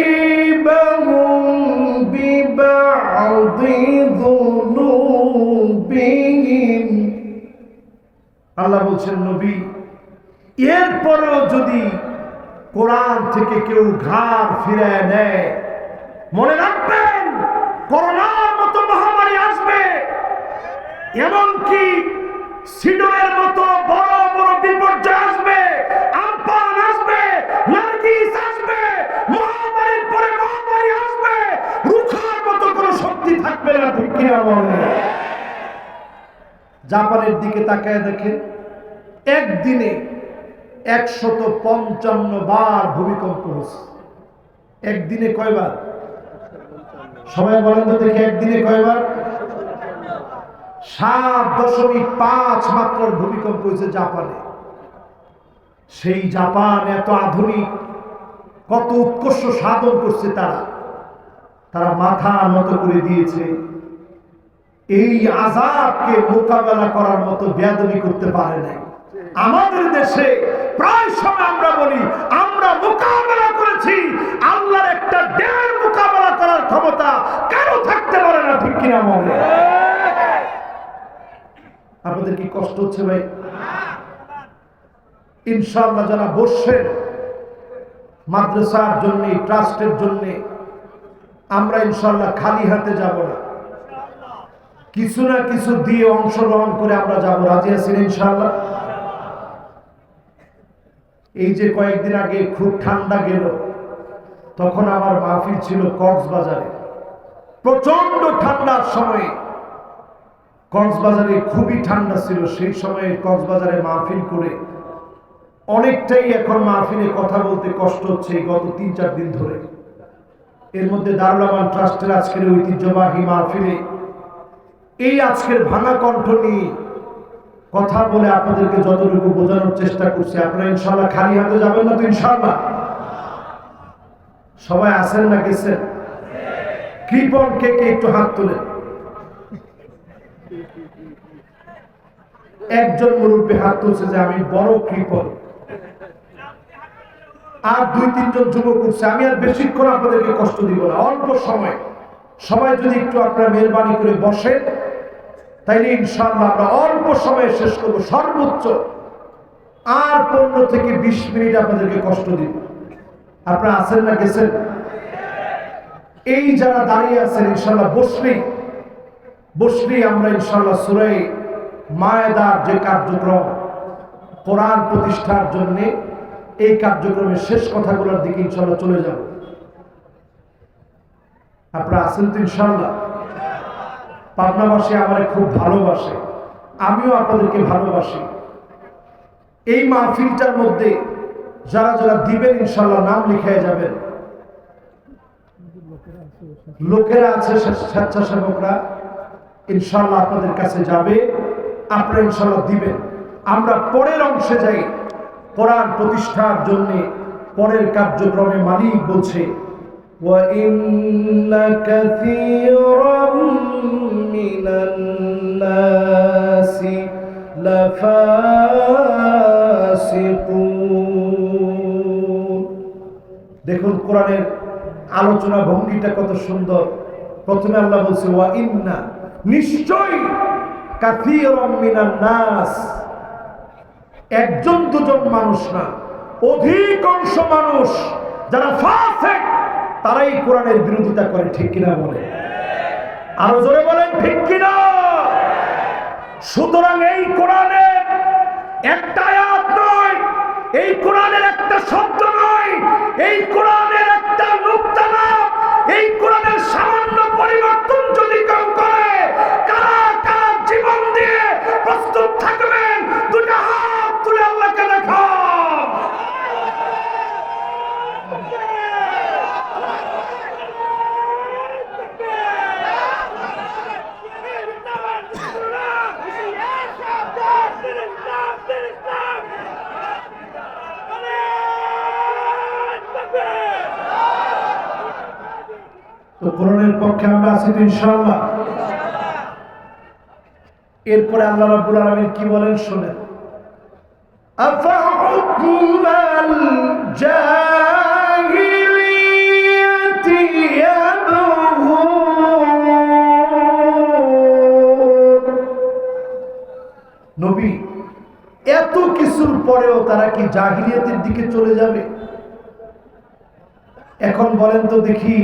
يصيبهم ببعض ذنوبهم। আল্লাহ বলছেন নবী, এরপরেও যদি কোরআন থেকে কেউ ঘাড় ফিরায় নেয়, মনে রাখবেন করোনার মতো মহামারী আসবে, এমনকি সিডনের মতো বড় বড় বিপর্যয় আসবে, আমপান আসবে, নার্গিস আসবে, মহামারীর পরে মহামারী আসবে, রুখার মতো কোনো শক্তি থাকবে না। ঠিক কিনা বলে? জাপানের দিকে তাকায় দেখেন, একদিনে 155 বার ভূমিকম্প হচ্ছে। একদিনে কয়বার? সবাই বলেন তো দেখি, একদিনে কয়বার? 7.5 মাত্রার ভূমিকম্প হয়েছে জাপানে। সেই জাপান এত আধুনিক, কত উৎকর্ষ সাধন করছে তারা মাথা নত করে দিয়েছে। এই আযাবকে মোকাবেলা করার মতো বেয়াদবি করতে পারে নাই। আমাদের দেশে প্রায় সময় আমরা বলি আমরা মোকাবেলা করেছি, আল্লাহর একটা ডের মোকাবেলা করার ক্ষমতা কারো থাকতে পারে না। ঠিক কিনা বলে? আপনাদের কি কষ্ট হচ্ছে ভাই? ইনশাআল্লাহ যারা বসছেন মাদ্রাসার জন্য, ট্রাস্টের জন্য, আমরা ইনশাআল্লাহ খালি হাতে যাব না, কিছু না কিছু দিয়ে অংশগ্রহণ করে আমরা যাব। রাজি আছেন ইনশাআল্লাহ? এই যে কয়েকদিন আগে খুব ঠান্ডা গেল, তখন আমার মাহফিল ছিল কক্সবাজারে। প্রচন্ড ঠান্ডার সময়ে কক্সবাজারে খুবই ঠান্ডা ছিল। সেই সময়ে কক্সবাজারে মাহফিল করে অনেকটাই এখন মাহফিলে কথা বলতে কষ্ট হচ্ছে গত 3-4 দিন ধরে। এর মধ্যে দারুল আমান ট্রাস্টের আজকের ঐতিহ্যবাহী মাহফিলে এই আজকের ভাঙা কণ্ঠ নিয়ে কথা বলে আপনাদেরকে যতটুকু বোঝানোর চেষ্টা করছি। আপনারা ইনশাআল্লাহ খালি হাতে যাবেন না তো? ইনশাআল্লাহ সবাই আছেন না গেছেন? কৃপণ কে কে একটু হাত তোলেন। একজন মুরব্বী হাত তুলছে যে আমি বড় কৃপণ। আর 2-3 জন যুবক উঠছে। আমি আর বেশিক্ষণ আপনাদেরকে কষ্ট দিব না, অল্প সময়। সবাই যদি একটু আপনারা মেহরবানি করে বসেন, তাইলে ইনশাআল্লাহ আমরা অল্প সময়ে শেষ করবো, সর্বোচ্চ আর 15 থেকে 20 মিনিট আপনাদেরকে কষ্ট দিব। আপনারা আছেন না গেছেন? এই যারা দাঁড়িয়ে আছেন ইনশাআল্লাহ বসলেই আমরা ইনশাআল্লাহ সূরা মায়েদার যে কার্যক্রম কোরআন প্রতিষ্ঠার জন্য, এই কার্যক্রমের শেষ কথাগুলোর দিকে ইনশাআল্লাহ চলে যাব। আপনারা আছেন তো ইনশাআল্লাহ? পাবনাবাসী আমারে খুব ভালোবাসে, আমিও আপনাদেরকে ভালোবাসি। এই মাহফিলটার মধ্যে যারা যারা দিবেন ইনশাআল্লাহ নাম লিখে যাবেন। লোকেরা আছে, স্বেচ্ছাসেবকরা ইনশাআল্লাহ আপনাদের কাছে যাবে, আপনারা ইনশাআল্লাহ দিবেন। আমরা পরের অংশে যাই, কোরআন প্রতিষ্ঠার জন্য পরের কার্যক্রমে মালিক বলছে وَإِنَّ كَثِيرًا مِنَ النَّاسِ لَفَاسِقُونَ। দেখুন কোরআনের আলোচনা ভঙ্গিটা কত সুন্দর। প্রথমে আল্লাহ বলছে ওয়া ইন্না, নিশ্চয়ই, কাসীরাম মিনান নাস, একজন দুজন মানুষ না, অধিকাংশ মানুষ যারা ফাসিক তারাই কোরআনের বিরোধিতা করে। ঠিক কিনা বলে? আরো জোরে বলেন ঠিক কিনা? সুতরাং এই কোরআনের একটা আয়াত নয়, এই কোরআনের একটা শব্দ নয়, এই কোরআনের একটা নুক্তা না, এই কোরআনের সামান্য পরিবর্তন যদি কেউ করে, কারা কারা জীবন দিয়ে প্রস্তুত থাকবেন? দুটো হাত তুলে আল্লাহকে দেখাও। তো কোরআনের পক্ষে আমরা আছি তো ইনশাআল্লাহ। এরপরে আল্লাহ রাব্বুল আলামিন কি বলেন শুনেন, আফাহুকমাল জাহিলিয়াতি ইয়াবগুন। নবী, এত কিছুর পরেও তারা কি জাহিলিয়াতের দিকে চলে যাবে? এখন বলেন তো দেখি,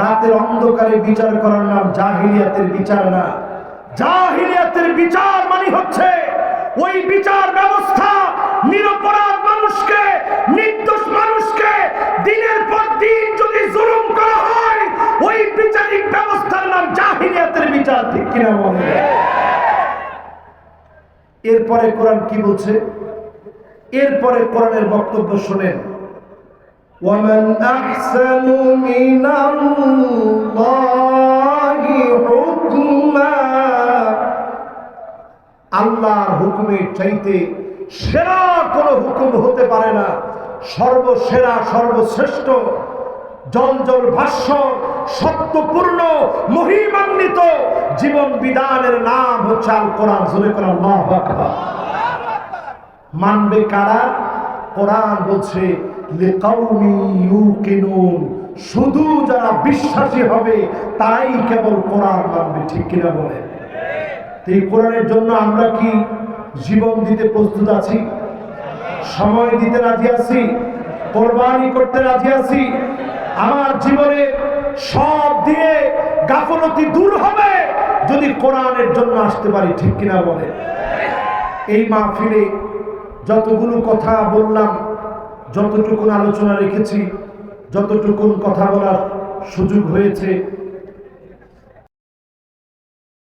রাতের অন্ধকারে বিচার করার নাম জাহিলিয়াতের বিচার না। জাহিলিয়াতের বিচার মানে হচ্ছে ওই বিচার ব্যবস্থা নিরপরাধ মানুষকে, নির্দোষ মানুষকে দিনের পর দিন যদি জুলুম করা হয়, ওই বিচারিক ব্যবস্থার নাম জাহিলিয়াতের বিচার। ঠিক কিনা বলে? এরপরে কোরআন কি বলছে? এরপরে কোরআনের বক্তব্য শুনেন, وَمَنْ أَحْسَنُ مِنَ اللَّهِ حُكْمًا। আল্লাহর হুকুমের চাইতে সেরা কোনো হুকুম হতে পারে না। সর্বসেরা, সর্বশ্রেষ্ঠ, জল ভাষ্য, সত্যপূর্ণ, মহিমান্বিত জীবন বিধানের নাম হচ্ছে আল কোরআন। জোরে করে আল্লাহু আকবার। মানবে কারা? কোরআন বলছে লিকাউমি ইউকিনুন, শুধু যারা বিশ্বাসী হবে তারাই কেবল কোরআন মানবে। ঠিক কিনা বলে? এই কোরআনের জন্য আমরা কি জীবন দিতে প্রস্তুত আছি? সময় দিতে রাজি আছি? কোরবানি করতে রাজি আছি? আমার জীবনে সব দিয়ে গাফলতি দূর হবে যদি কোরআনের জন্য আসতে পারি। ঠিক কিনা বলে? এই মাহফিলে যতগুলো কথা বললাম, যতটুকুন আলোচনা রেখেছি, যতটুকুন কথা বলার সুযোগ হয়েছে,